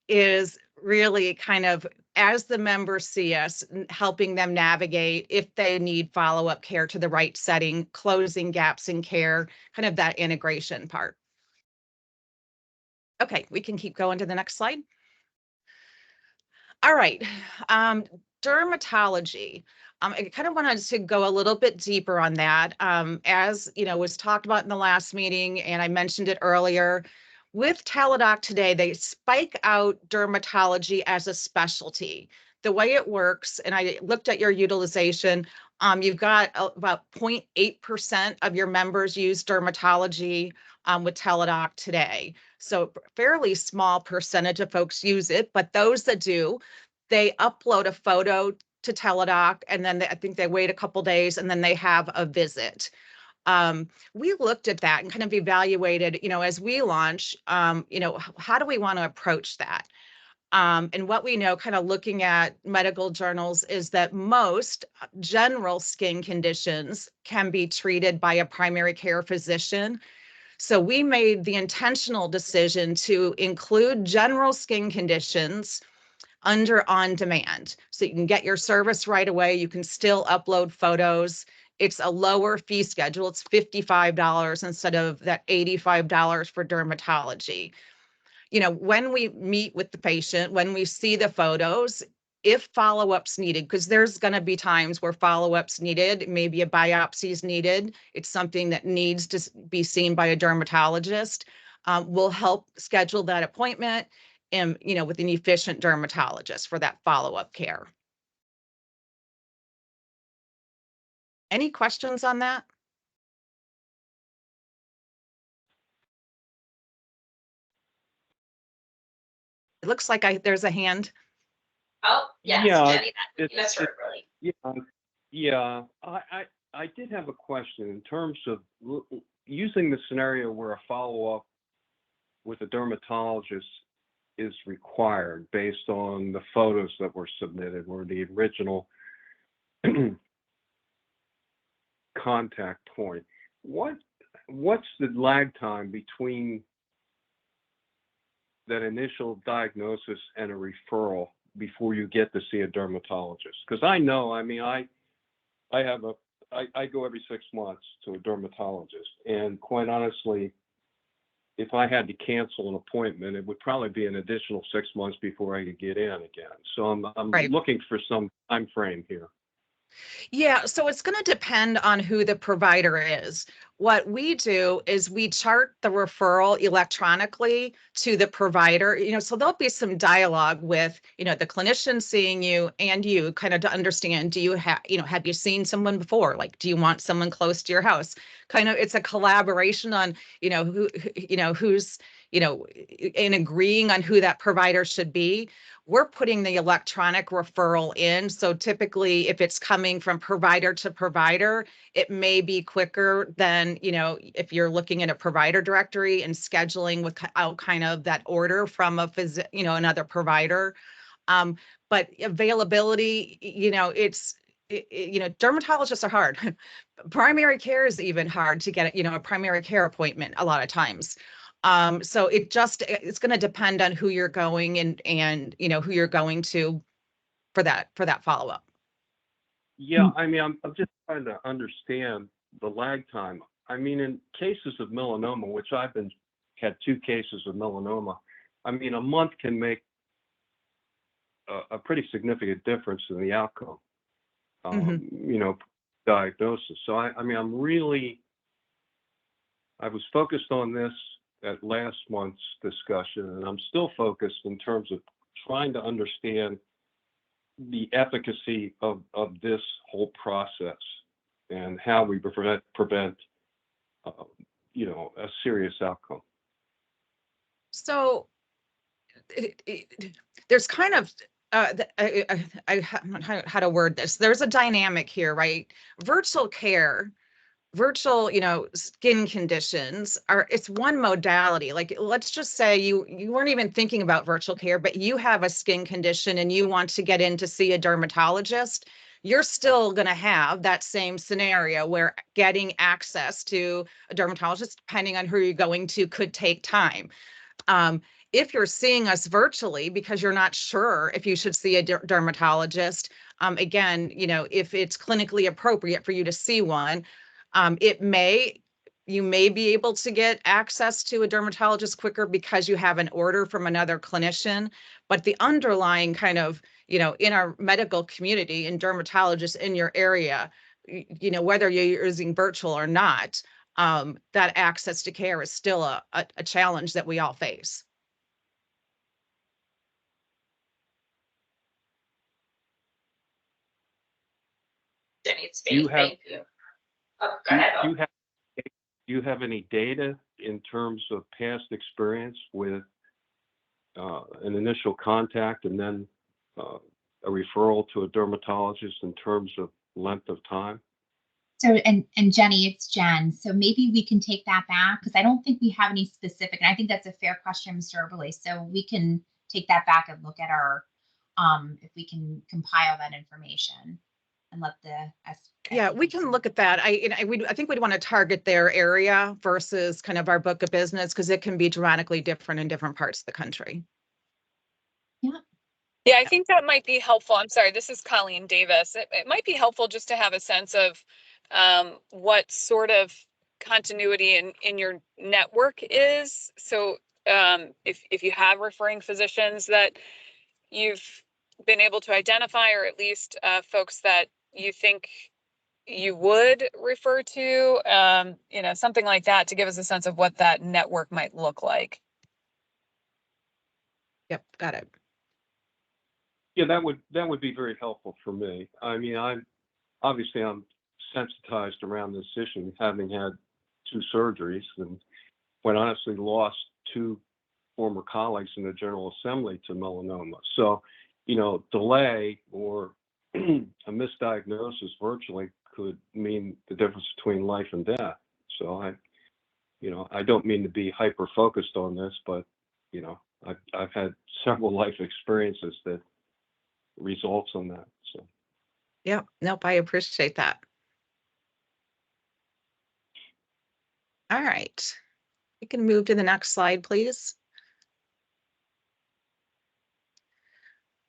Speaker 16: is really kind of as the members see us, helping them navigate if they need follow-up care to the right setting, closing gaps in care, kind of that integration part. Okay, we can keep going to the next slide. All right, dermatology. I kind of wanted to go a little bit deeper on that. As was talked about in the last meeting, and I mentioned it earlier, with Teladoc today, they spike out dermatology as a specialty. The way it works, and I looked at your utilization, you've got about 0.8% of your members use dermatology with Teladoc today. So fairly small percentage of folks use it, but those that do, they upload a photo to Teladoc, and then I think they wait a couple days, and then they have a visit. We looked at that and kind of evaluated, as we launch, how do we want to approach that? And what we know, kind of looking at medical journals, is that most general skin conditions can be treated by a primary care physician. So we made the intentional decision to include general skin conditions under on demand. So you can get your service right away. You can still upload photos. It's a lower fee schedule. It's $55 instead of that $85 for dermatology. When we meet with the patient, when we see the photos, if follow-up's needed, because there's going to be times where follow-up's needed, maybe a biopsy is needed, it's something that needs to be seen by a dermatologist, we'll help schedule that appointment and, with an efficient dermatologist for that follow-up care. Any questions on that? It looks like there's a hand.
Speaker 1: Oh, yes,
Speaker 7: Yeah,
Speaker 1: Jenny, that's her, really.
Speaker 7: Yeah. I did have a question in terms of using the scenario where a follow-up with a dermatologist is required based on the photos that were submitted or the original contact point. What's the lag time between that initial diagnosis and a referral before you get to see a dermatologist? Because I know, I go every 6 months to a dermatologist, and quite honestly, if I had to cancel an appointment, it would probably be an additional 6 months before I could get in again. So I'm
Speaker 16: Right.
Speaker 7: looking for some time frame here.
Speaker 16: Yeah, so it's going to depend on who the provider is. What we do is we chart the referral electronically to the provider, so there'll be some dialogue with, the clinician seeing you and you kind of to understand, do you have, have you seen someone before? Like, do you want someone close to your house? Kind of, it's a collaboration on, who's, in agreeing on who that provider should be. We're putting the electronic referral in. So typically, if it's coming from provider to provider, it may be quicker than, if you're looking at a provider directory and scheduling without kind of that order from a another provider. But availability, dermatologists are hard. Primary care is even hard to get, a primary care appointment a lot of times. So it's going to depend on who you're going and who you're going to for that follow-up.
Speaker 7: Yeah, I mean, I'm just trying to understand the lag time. I mean, in cases of melanoma, which had 2 cases of melanoma, I mean, a month can make a pretty significant difference in the outcome, diagnosis. So I mean, I was focused on this at last month's discussion, and I'm still focused in terms of trying to understand the efficacy of this whole process and how we prevent a serious outcome.
Speaker 16: So there's kind of how to word this. There's a dynamic here, right? Virtual care, skin conditions it's one modality. Like, let's just say you weren't even thinking about virtual care, but you have a skin condition and you want to get in to see a dermatologist. You're still going to have that same scenario where getting access to a dermatologist, depending on who you're going to, could take time. If you're seeing us virtually because you're not sure if you should see a dermatologist, again, if it's clinically appropriate for you to see one, you may be able to get access to a dermatologist quicker because you have an order from another clinician. But the underlying kind of, in our medical community and dermatologists in your area, whether you're using virtual or not, that access to care is still a challenge that we all face.
Speaker 1: Jenny, it's
Speaker 7: Do you have-
Speaker 1: thank you. Oh, go ahead.
Speaker 7: Do you have any data in terms of past experience with an initial contact and then a referral to a dermatologist in terms of length of time?
Speaker 15: So, and Jenny, it's Jen. So maybe we can take that back because I don't think we have any specific, and I think that's a fair question, Mr. Oberle. So we can take that back and look at our, if we can compile that information and let the
Speaker 16: Yeah, we can look at that. I think we'd want to target their area versus kind of our book of business because it can be dramatically different in different parts of the country.
Speaker 2: Yeah, I think that might be helpful. I'm sorry, this is Colleen Davis. It might be helpful just to have a sense of what sort of continuity in your network is. So if you have referring physicians that you've been able to identify, or at least folks that you think you would refer to, something like that to give us a sense of what that network might look like.
Speaker 16: Yep, got it.
Speaker 7: Yeah, that would be very helpful for me. I mean, I'm sensitized around this issue, having had 2 surgeries, and quite honestly lost 2 former colleagues in the General Assembly to melanoma. So, delay or a misdiagnosis virtually could mean the difference between life and death. So I don't mean to be hyper focused on this, but I've had several life experiences that results on that. So
Speaker 16: yeah, nope, I appreciate that. All right, we can move to the next slide, please.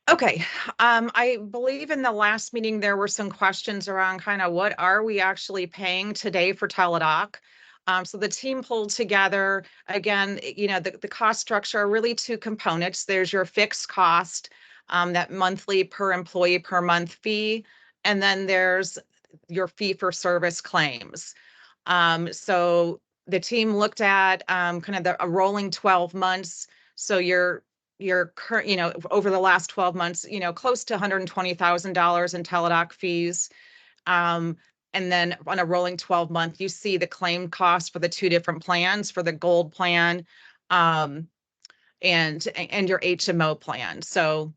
Speaker 16: Okay, I believe in the last meeting there were some questions around kind of what are we actually paying today for Teladoc. So the team pulled together, again, the cost structure are really 2 components. There's your fixed cost, that monthly per employee per month fee, And then there's your fee for service claims. So the team looked at kind of a rolling 12 months. So your current, over the last 12 months, close to $120,000 in Teladoc fees. And then on a rolling 12-month, you see the claim cost for the two different plans, for the gold plan and your HMO plan. So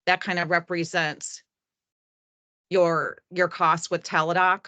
Speaker 16: that kind of represents your cost with Teladoc.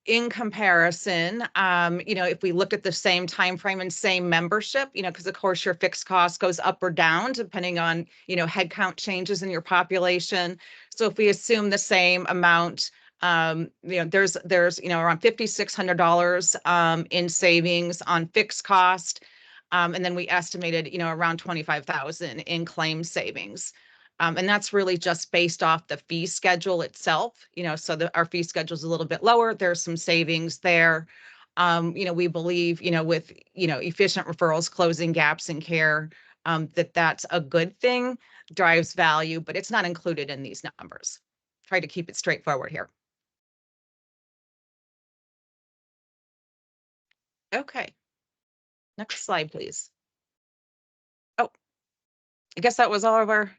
Speaker 16: In comparison, if we look at the same time frame and same membership, because of course your fixed cost goes up or down depending on, headcount changes in your population. So if we assume the same amount, there's around $5,600 in savings on fixed cost. And then we estimated, around 25,000 in claim savings. And that's really just based off the fee schedule itself, so our fee schedule is a little bit lower. There's some savings there. We believe, with, efficient referrals, closing gaps in care, that's a good thing, drives value, but it's not included in these numbers. Try to keep it straightforward here. Okay. Next slide, please. Oh, I guess that was all of our,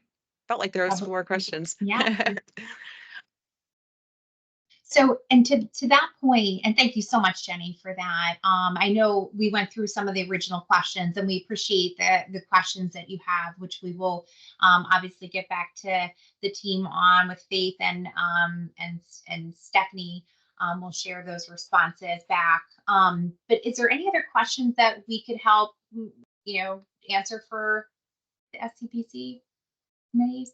Speaker 16: felt like there was 4 questions.
Speaker 15: Yeah. So, and to that point, and thank you so much, Jenny, for that. I know we went through some of the original questions, and we appreciate the questions that you have, which we will obviously get back to the team on with Faith and Stephanie. We'll share those responses back. But is there any other questions that we could help, answer for the SCPC committees?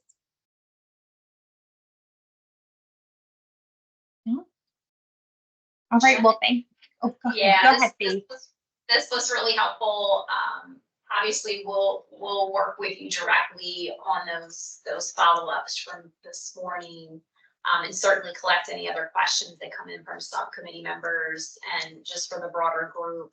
Speaker 15: No? All right, well, go ahead, Faith.
Speaker 1: This was really helpful. Obviously, we'll work with you directly on those follow-ups from this morning, and certainly collect any other questions that come in from subcommittee members. And just for the broader group,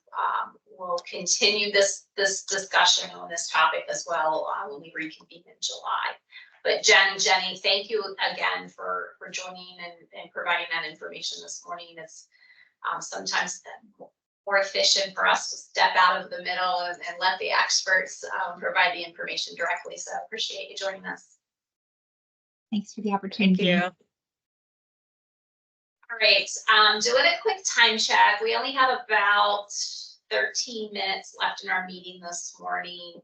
Speaker 1: we'll continue this discussion on this topic as well when we reconvene in July. But Jenny, thank you again for joining and providing that information this morning. It's sometimes more efficient for us to step out of the middle and let the experts provide the information directly. So I appreciate you joining us.
Speaker 15: Thanks for the opportunity.
Speaker 16: Thank you.
Speaker 1: All right, doing a quick time check. We only have about 13 minutes left in our meeting this morning.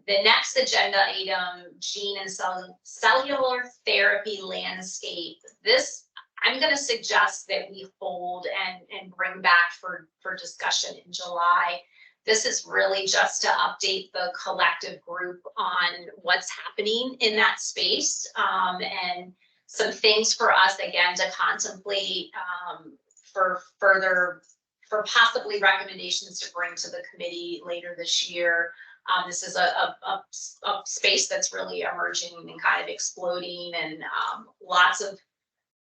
Speaker 1: The next agenda item, gene and cellular therapy landscape. This, I'm going to suggest that we hold and bring back for discussion in July. This is really just to update the collective group on what's happening in that space, and some things for us, again, to contemplate for possibly recommendations to bring to the committee later this year. This is a space that's really emerging and kind of exploding, and lots of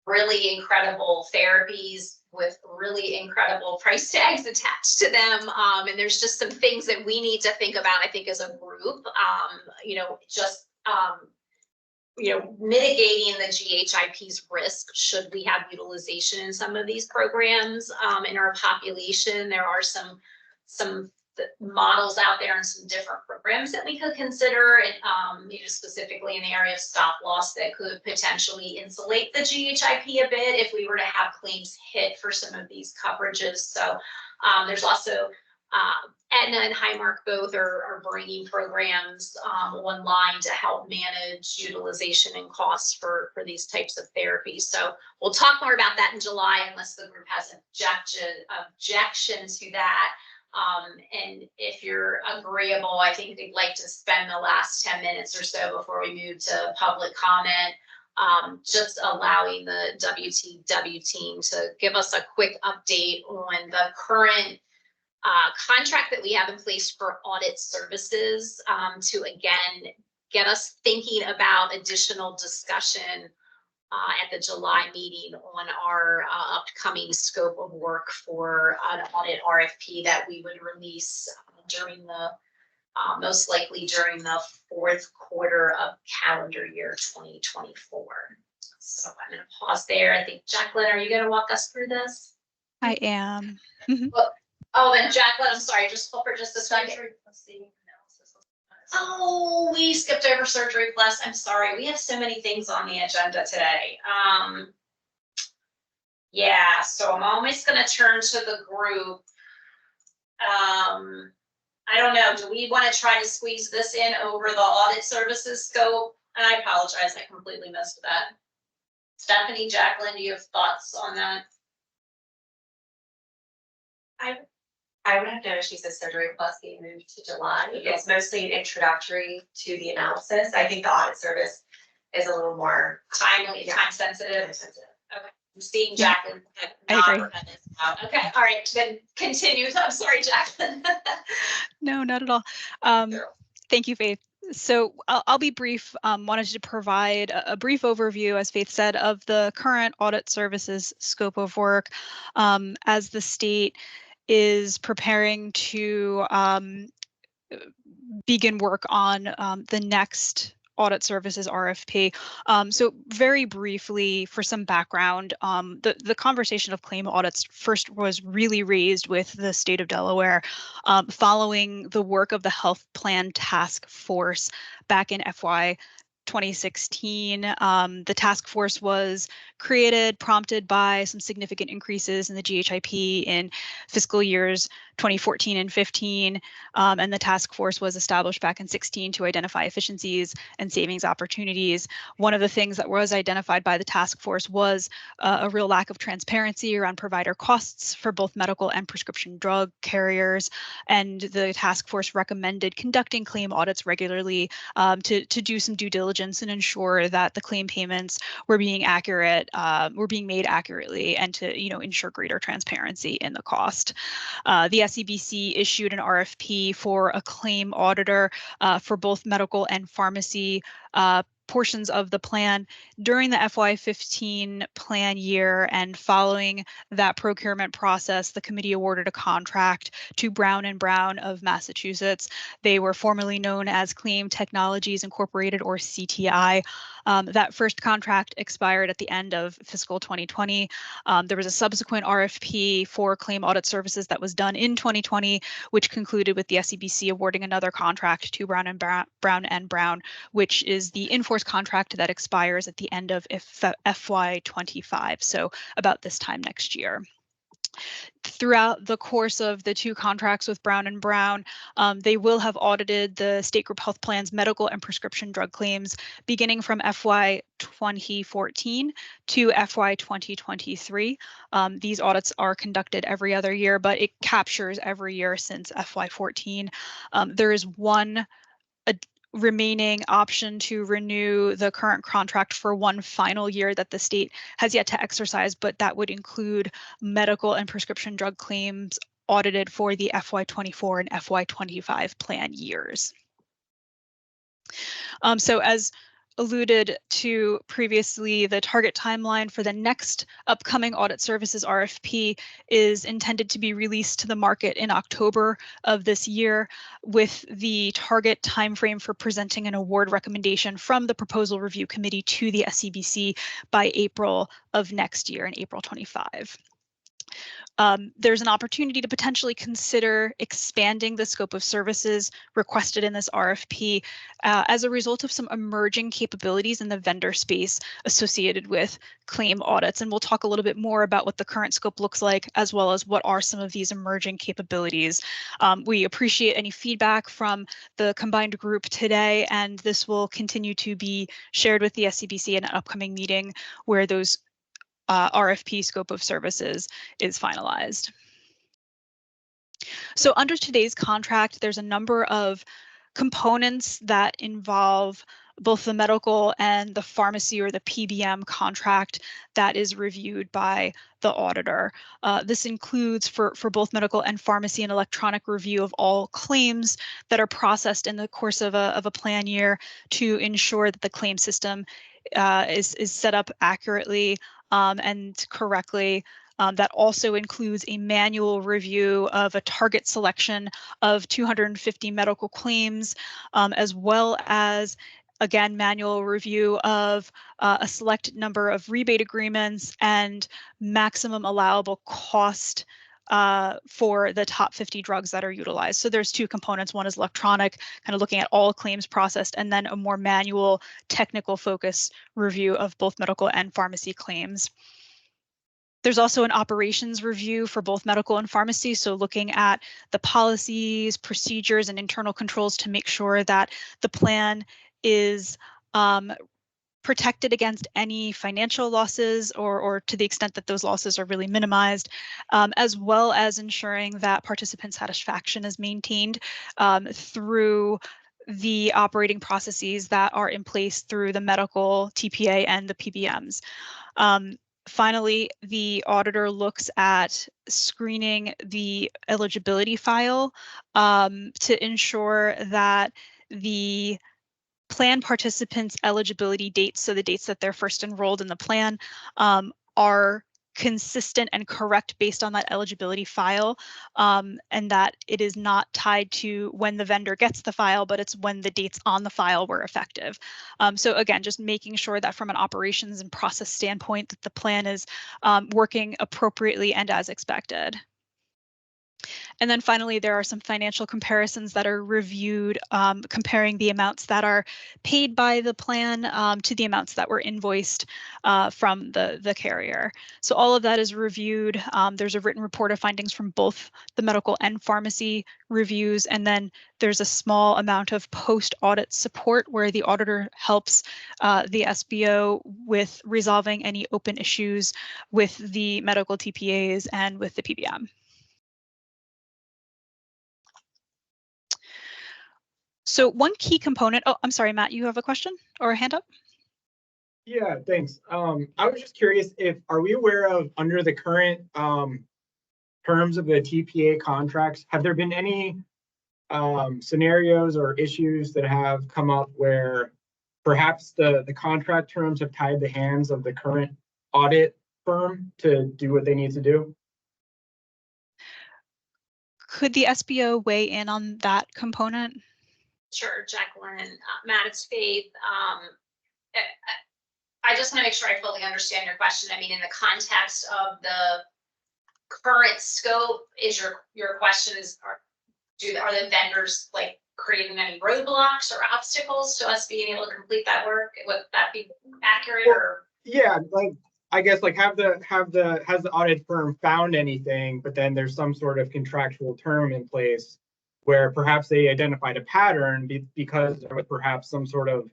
Speaker 1: really incredible therapies with really incredible price tags attached to them. And there's just some things that we need to think about, I think, as a group, mitigating the GHIP's risk should we have utilization in some of these programs in our population. There are some models out there and some different programs that we could consider, and specifically in the area of stop loss that could potentially insulate the GHIP a bit if we were to have claims hit for some of these coverages. So there's also Aetna and Highmark both are bringing programs online to help manage utilization and costs for these types of therapies. So we'll talk more about that in July unless the group has objection to that. And if you're agreeable, I think we'd like to spend the last 10 minutes or so before we move to public comment, just allowing the WTW team to give us a quick update on the current contract that we have in place for audit services, to again get us thinking about additional discussion at the July meeting on our upcoming scope of work for an audit RFP that we would release during the most likely during the fourth quarter of calendar year 2024. So I'm gonna pause there. I think Jacqueline, are you gonna walk us through this?
Speaker 14: I am.
Speaker 1: Oh, then Jacqueline, I'm sorry, just hold for just a second. Oh, we skipped over surgery plus. I'm sorry. We have so many things on the agenda today. Yeah, so I'm almost gonna turn to the group. I don't know, do we want to try to squeeze this in over the audit services scope? And I apologize, I completely missed that. Stephanie, Jacqueline, do you have thoughts on that?
Speaker 17: I would have no issues with surgery plus being moved to July. It's mostly an introductory to the analysis. I think the audit service is a little more
Speaker 1: Timely, time sensitive. Okay, I'm seeing Jacqueline.
Speaker 14: I agree.
Speaker 1: Okay, all right, then continue. I'm sorry, Jacqueline.
Speaker 14: No, not at all. Thank you, Faith. So I'll be brief. Wanted to provide a brief overview, as Faith said, of the current audit services scope of work as the state is preparing to begin work on the next audit services RFP. So very briefly, for some background, the conversation of claim audits first was really raised with the state of Delaware following the work of the Health Plan Task Force back in FY 2016. The task force was created, prompted by some significant increases in the GHIP in fiscal years 2014 and 15. And the task force was established back in 16 to identify efficiencies and savings opportunities. One of the things that was identified by the task force was a real lack of transparency around provider costs for both medical and prescription drug carriers. And the task force recommended conducting claim audits regularly to do some due diligence and ensure that the claim payments were being made accurately, and to ensure greater transparency in the cost. The SEBC issued an RFP for a claim auditor for both medical and pharmacy portions of the plan during the FY15 plan year, and following that procurement process, the committee awarded a contract to Brown & Brown of Massachusetts. They were formerly known as Claim Technologies Incorporated, or CTI. That first contract expired at the end of fiscal 2020. There was a subsequent RFP for claim audit services that was done in 2020, which concluded with the SEBC awarding another contract to Brown & Brown, which is the in-force contract that expires at the end of FY25, so about this time next year. Throughout the course of the two contracts with Brown & Brown, they will have audited the state group health plans medical and prescription drug claims beginning from FY 2014 to FY 2023. These audits are conducted every other year, but it captures every year since FY 14. There is one remaining option to renew the current contract for one final year that the state has yet to exercise, but that would include medical and prescription drug claims audited for the FY24 and FY25 plan years. So as alluded to previously, the target timeline for the next upcoming audit services RFP is intended to be released to the market in October of this year, with the target timeframe for presenting an award recommendation from the proposal review committee to the SEBC by April of next year, in April 25. There's an opportunity to potentially consider expanding the scope of services requested in this RFP as a result of some emerging capabilities in the vendor space associated with claim audits. And we'll talk a little bit more about what the current scope looks like, as well as what are some of these emerging capabilities. We appreciate any feedback from the combined group today, and this will continue to be shared with the SEBC in an upcoming meeting where those RFP scope of services is finalized. So under today's contract, there's a number of components that involve both the medical and the pharmacy, or the PBM contract, that is reviewed by the auditor. This includes for both medical and pharmacy an electronic review of all claims that are processed in the course of a plan year to ensure that the claim system is set up accurately and correctly. That also includes a manual review of a target selection of 250 medical claims, as well as again, manual review of a select number of rebate agreements and maximum allowable cost for the top 50 drugs that are utilized. So there's two components. One is electronic, kind of looking at all claims processed, and then a more manual technical focus review of both medical and pharmacy claims. There's also an operations review for both medical and pharmacy. So looking at the policies, procedures, and internal controls to make sure that the plan is protected against any financial losses or to the extent that those losses are really minimized, as well as ensuring that participant satisfaction is maintained through the operating processes that are in place through the medical TPA and the PBMs. Finally, the auditor looks at screening the eligibility file to ensure that the plan participants' eligibility dates, so the dates that they're first enrolled in the plan, are consistent and correct based on that eligibility file, and that it is not tied to when the vendor gets the file, but it's when the dates on the file were effective. So again, just making sure that from an operations and process standpoint that the plan is working appropriately and as expected. And then finally, there are some financial comparisons that are reviewed, comparing the amounts that are paid by the plan to the amounts that were invoiced from the carrier. So all of that is reviewed. There's a written report of findings from both the medical and pharmacy reviews, and then there's a small amount of post-audit support where the auditor helps the SBO with resolving any open issues with the medical TPAs and with the PBM. So one key component, oh, I'm sorry, Matt, you have a question or a hand up?
Speaker 18: Yeah, thanks. I was just curious are we aware of, under the current terms of the TPA contracts, have there been any scenarios or issues that have come up where perhaps the contract terms have tied the hands of the current audit firm to do what they need to do?
Speaker 14: Could the SBO weigh in on that component?
Speaker 1: Sure, Jacqueline. Matt, it's Faith. I just want to make sure I fully understand your question. I mean, in the context of the current scope, is your question is, are the vendors like creating any roadblocks or obstacles to us being able to complete that work? Would that be accurate? Or
Speaker 18: yeah, like I guess like has the audit firm found anything, but then there's some sort of contractual term in place where perhaps they identified a pattern because there was perhaps some sort of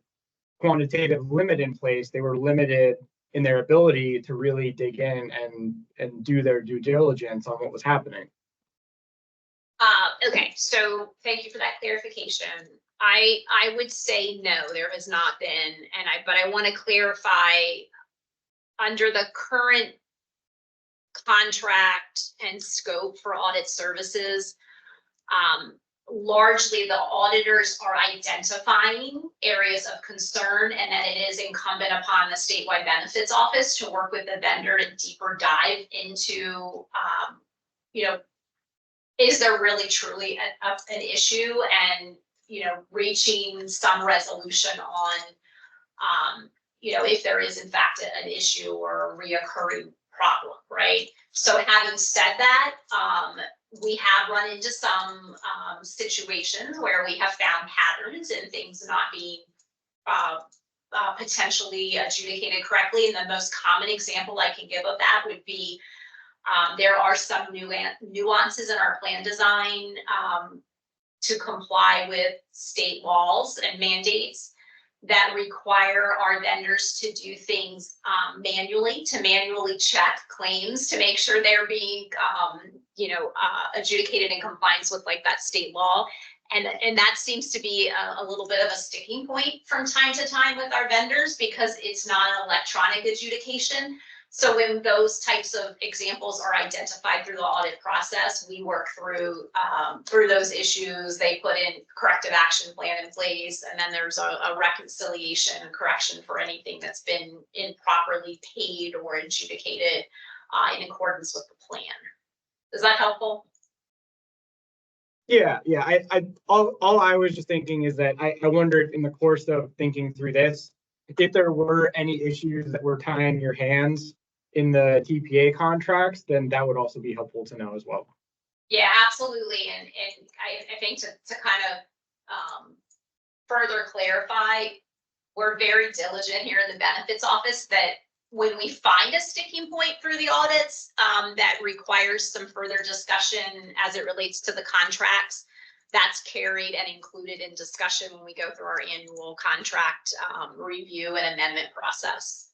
Speaker 18: quantitative limit in place. They were limited in their ability to really dig in and do their due diligence on what was happening.
Speaker 1: Okay, so thank you for that clarification. I would say no, there has not been, but I want to clarify, under the current contract and scope for audit services, largely the auditors are identifying areas of concern, and then it is incumbent upon the statewide benefits office to work with the vendor to deeper dive into, is there really truly an issue, and reaching some resolution on if there is in fact an issue or a reoccurring problem, right? So having said that, we have run into some situations where we have found patterns and things not being potentially adjudicated correctly. And the most common example I can give of that would be there are some nuances in our plan design to comply with state laws and mandates that require our vendors to do things manually, to manually check claims to make sure they're being, adjudicated in compliance with like that state law. And that seems to be a little bit of a sticking point from time to time with our vendors because it's not an electronic adjudication. So when those types of examples are identified through the audit process, we work through those issues. They put in corrective action plan in place, and then there's a reconciliation and correction for anything that's been improperly paid or adjudicated in accordance with the plan. Is that helpful?
Speaker 18: Yeah, yeah. All I was just thinking is that I wondered in the course of thinking through this, if there were any issues that were tying your hands in the TPA contracts, then that would also be helpful to know as well.
Speaker 1: Yeah, absolutely. And I think to kind of further clarify, we're very diligent here in the benefits office that when we find a sticking point through the audits that requires some further discussion as it relates to the contracts, that's carried and included in discussion when we go through our annual contract review and amendment process.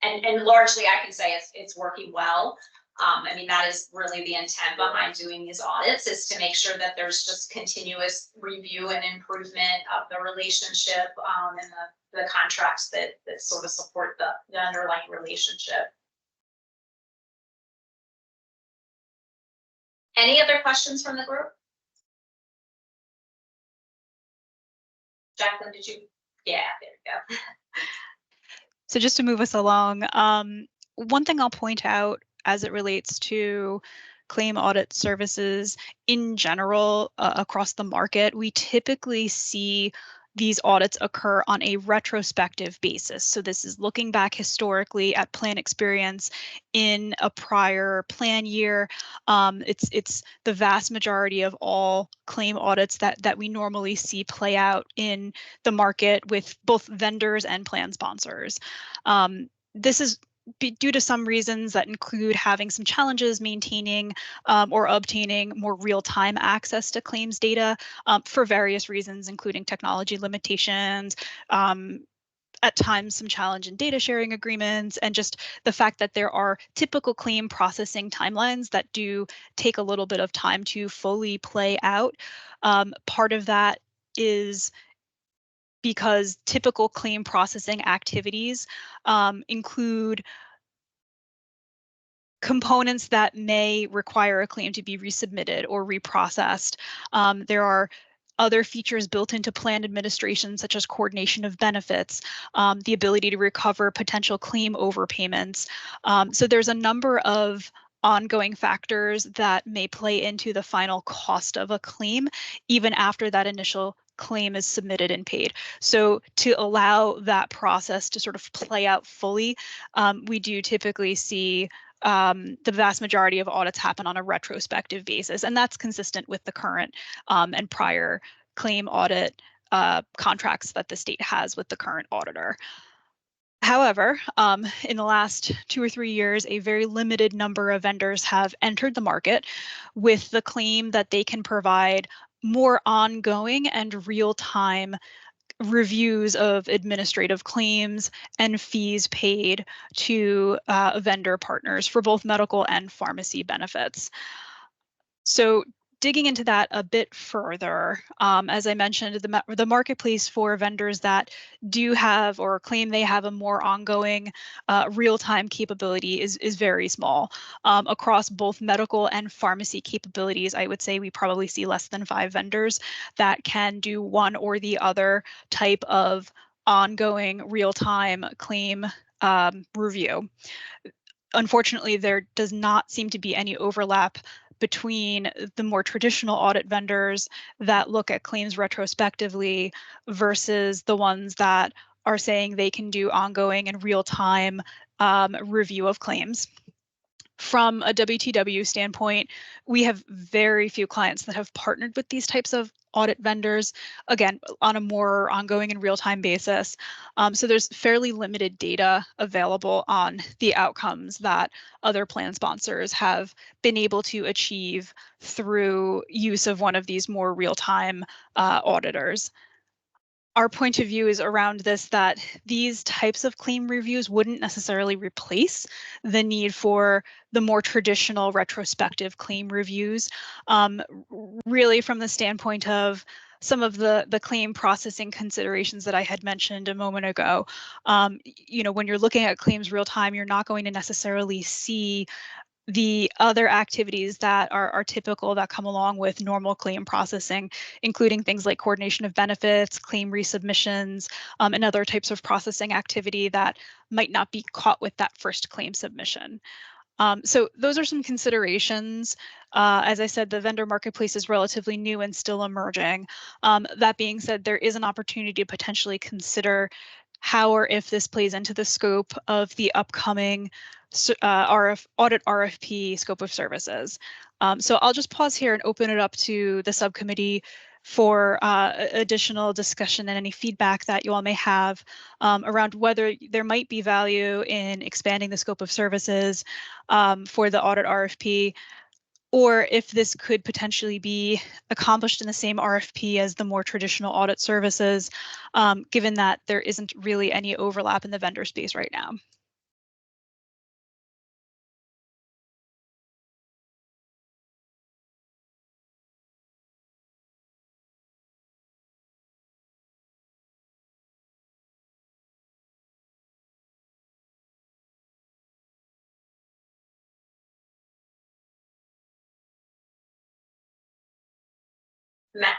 Speaker 1: And largely I can say it's working well. I mean, that is really the intent behind doing these audits, is to make sure that there's just continuous review and improvement of the relationship and the contracts that sort of support the underlying relationship. Any other questions from the group? Jacqueline, did you? Yeah, there we go.
Speaker 14: So just to move us along, one thing I'll point out as it relates to claim audit services in general across the market, we typically see these audits occur on a retrospective basis. So this is looking back historically at plan experience in a prior plan year. It's the vast majority of all claim audits that we normally see play out in the market with both vendors and plan sponsors. This is due to some reasons that include having some challenges maintaining or obtaining more real-time access to claims data for various reasons, including technology limitations, at times some challenge in data sharing agreements, and just the fact that there are typical claim processing timelines that do take a little bit of time to fully play out. Part of that is because typical claim processing activities include components that may require a claim to be resubmitted or reprocessed. There are other features built into plan administration, such as coordination of benefits, the ability to recover potential claim overpayments. So there's a number of ongoing factors that may play into the final cost of a claim, even after that initial claim is submitted and paid. So to allow that process to sort of play out fully, we do typically see the vast majority of audits happen on a retrospective basis, and that's consistent with the current and prior claim audit contracts that the state has with the current auditor. However, in the last 2 or 3 years, a very limited number of vendors have entered the market with the claim that they can provide more ongoing and real-time reviews of administrative claims and fees paid to vendor partners for both medical and pharmacy benefits. So digging into that a bit further, as I mentioned, the marketplace for vendors that do have or claim they have a more ongoing real-time capability is very small. Across both medical and pharmacy capabilities, I would say we probably see less than 5 vendors that can do one or the other type of ongoing real-time claim review. Unfortunately, there does not seem to be any overlap between the more traditional audit vendors that look at claims retrospectively versus the ones that are saying they can do ongoing and real-time review of claims. From a WTW standpoint, we have very few clients that have partnered with these types of audit vendors, again, on a more ongoing and real-time basis. So there's fairly limited data available on the outcomes that other plan sponsors have been able to achieve through use of one of these more real-time auditors. Our point of view is around this, that these types of claim reviews wouldn't necessarily replace the need for the more traditional retrospective claim reviews, really from the standpoint of some of the claim processing considerations that I had mentioned a moment ago. When you're looking at claims real time, you're not going to necessarily see the other activities that are typical that come along with normal claim processing, including things like coordination of benefits, claim resubmissions, and other types of processing activity that might not be caught with that first claim submission. So those are some considerations. As I said, the vendor marketplace is relatively new and still emerging. That being said, there is an opportunity to potentially consider how or if this plays into the scope of the upcoming audit RFP scope of services. So I'll just pause here and open it up to the subcommittee for additional discussion and any feedback that you all may have around whether there might be value in expanding the scope of services for the audit RFP, or if this could potentially be accomplished in the same RFP as the more traditional audit services, given that there isn't really any overlap in the vendor space right now.
Speaker 1: Matt.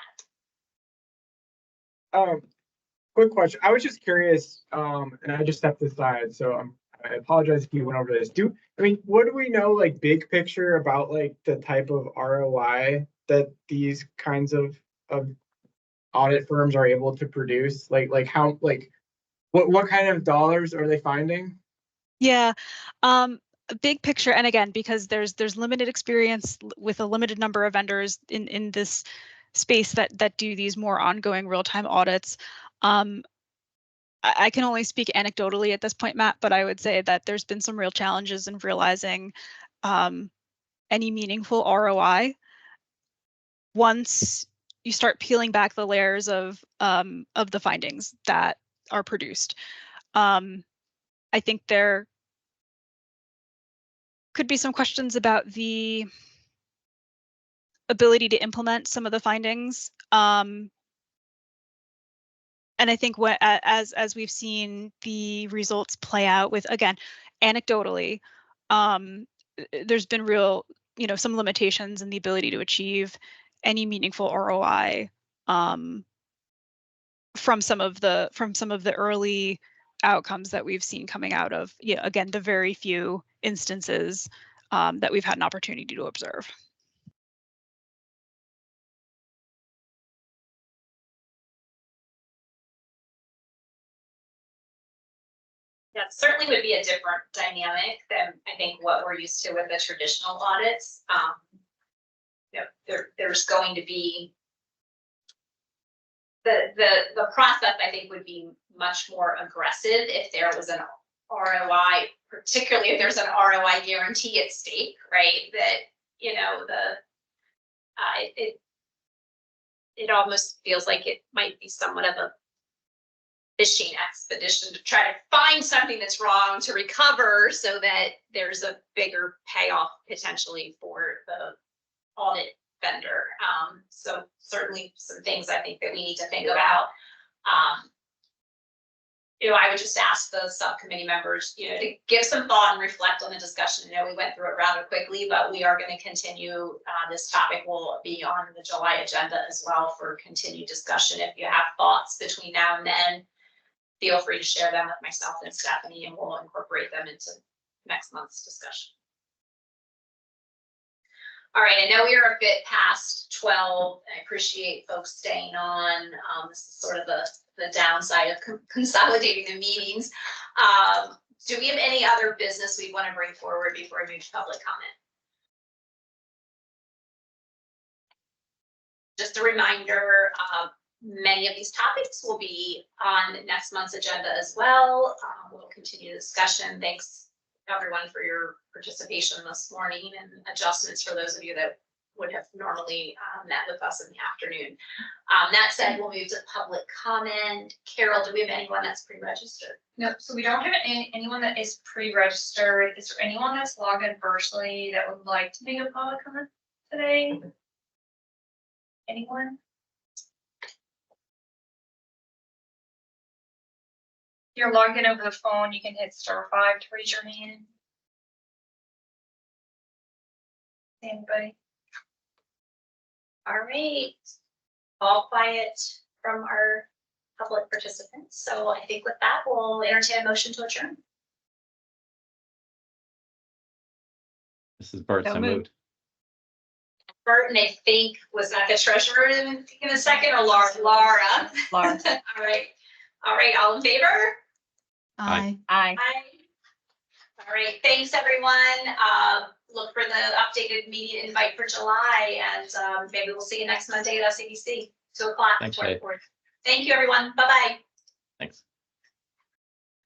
Speaker 18: Quick question. I was just curious, and I just stepped aside, so I apologize if you went over this. What do we know, like big picture about like the type of ROI that these kinds of audit firms are able to produce? Like how, like what kind of dollars are they finding?
Speaker 14: Yeah, a big picture, and again, because there's limited experience with a limited number of vendors in this space that do these more ongoing real-time audits. I can only speak anecdotally at this point, Matt, but I would say that there's been some real challenges in realizing any meaningful ROI once you start peeling back the layers of the findings that are produced. I think there could be some questions about the ability to implement some of the findings. And I think as we've seen the results play out with, again, anecdotally, there's been real, some limitations in the ability to achieve any meaningful ROI from some of the early outcomes that we've seen coming out of, again, the very few instances that we've had an opportunity to observe.
Speaker 1: That certainly would be a different dynamic than I think what we're used to with the traditional audits. There's going to be the process, I think, would be much more aggressive if there was an ROI, particularly if there's an ROI guarantee at stake, right? That it almost feels like it might be somewhat of a fishing expedition to try to find something that's wrong to recover so that there's a bigger payoff potentially for the audit vendor. So certainly some things I think that we need to think about. I would just ask the subcommittee members, to give some thought and reflect on the discussion. I know we went through it rather quickly, but we are going to continue. This topic will be on the July agenda as well for continued discussion. If you have thoughts between now and then, feel free to share them with myself and Stephanie, and we'll incorporate them into next month's discussion. All right, I know we are a bit past 12. I appreciate folks staying on. This is sort of the downside of consolidating the meetings. Do we have any other business we want to bring forward before we move to public comment? Just a reminder, many of these topics will be on next month's agenda as well. We'll continue the discussion. Thanks everyone for your participation this morning and adjustments for those of you that would have normally met with us in the afternoon. That said, we'll move to public comment. Carol, do we have anyone that's pre-registered?
Speaker 19: No, so we don't have anyone that is pre-registered. Is there anyone that's logged in virtually that would like to make a public comment today? Anyone? If you're logged in over the phone, you can hit *5 to raise your hand. Anybody?
Speaker 1: All right. All quiet from our public participants. So I think with that, we'll entertain a motion to adjourn.
Speaker 6: Mrs. Burt,
Speaker 3: So
Speaker 6: so
Speaker 3: moved.
Speaker 6: moved.
Speaker 1: Burton, I think, was that the treasurer in a second, or Laura? Laura.
Speaker 3: Laura.
Speaker 1: All right, all in favor?
Speaker 6: Aye.
Speaker 3: Aye.
Speaker 1: Aye. All right, thanks, everyone. Look for the updated meeting invite for July, and maybe we'll see you next Monday at SABC, 2:00.
Speaker 6: Thanks, Faith.
Speaker 1: Thank you, everyone. Bye-bye.
Speaker 6: Thanks.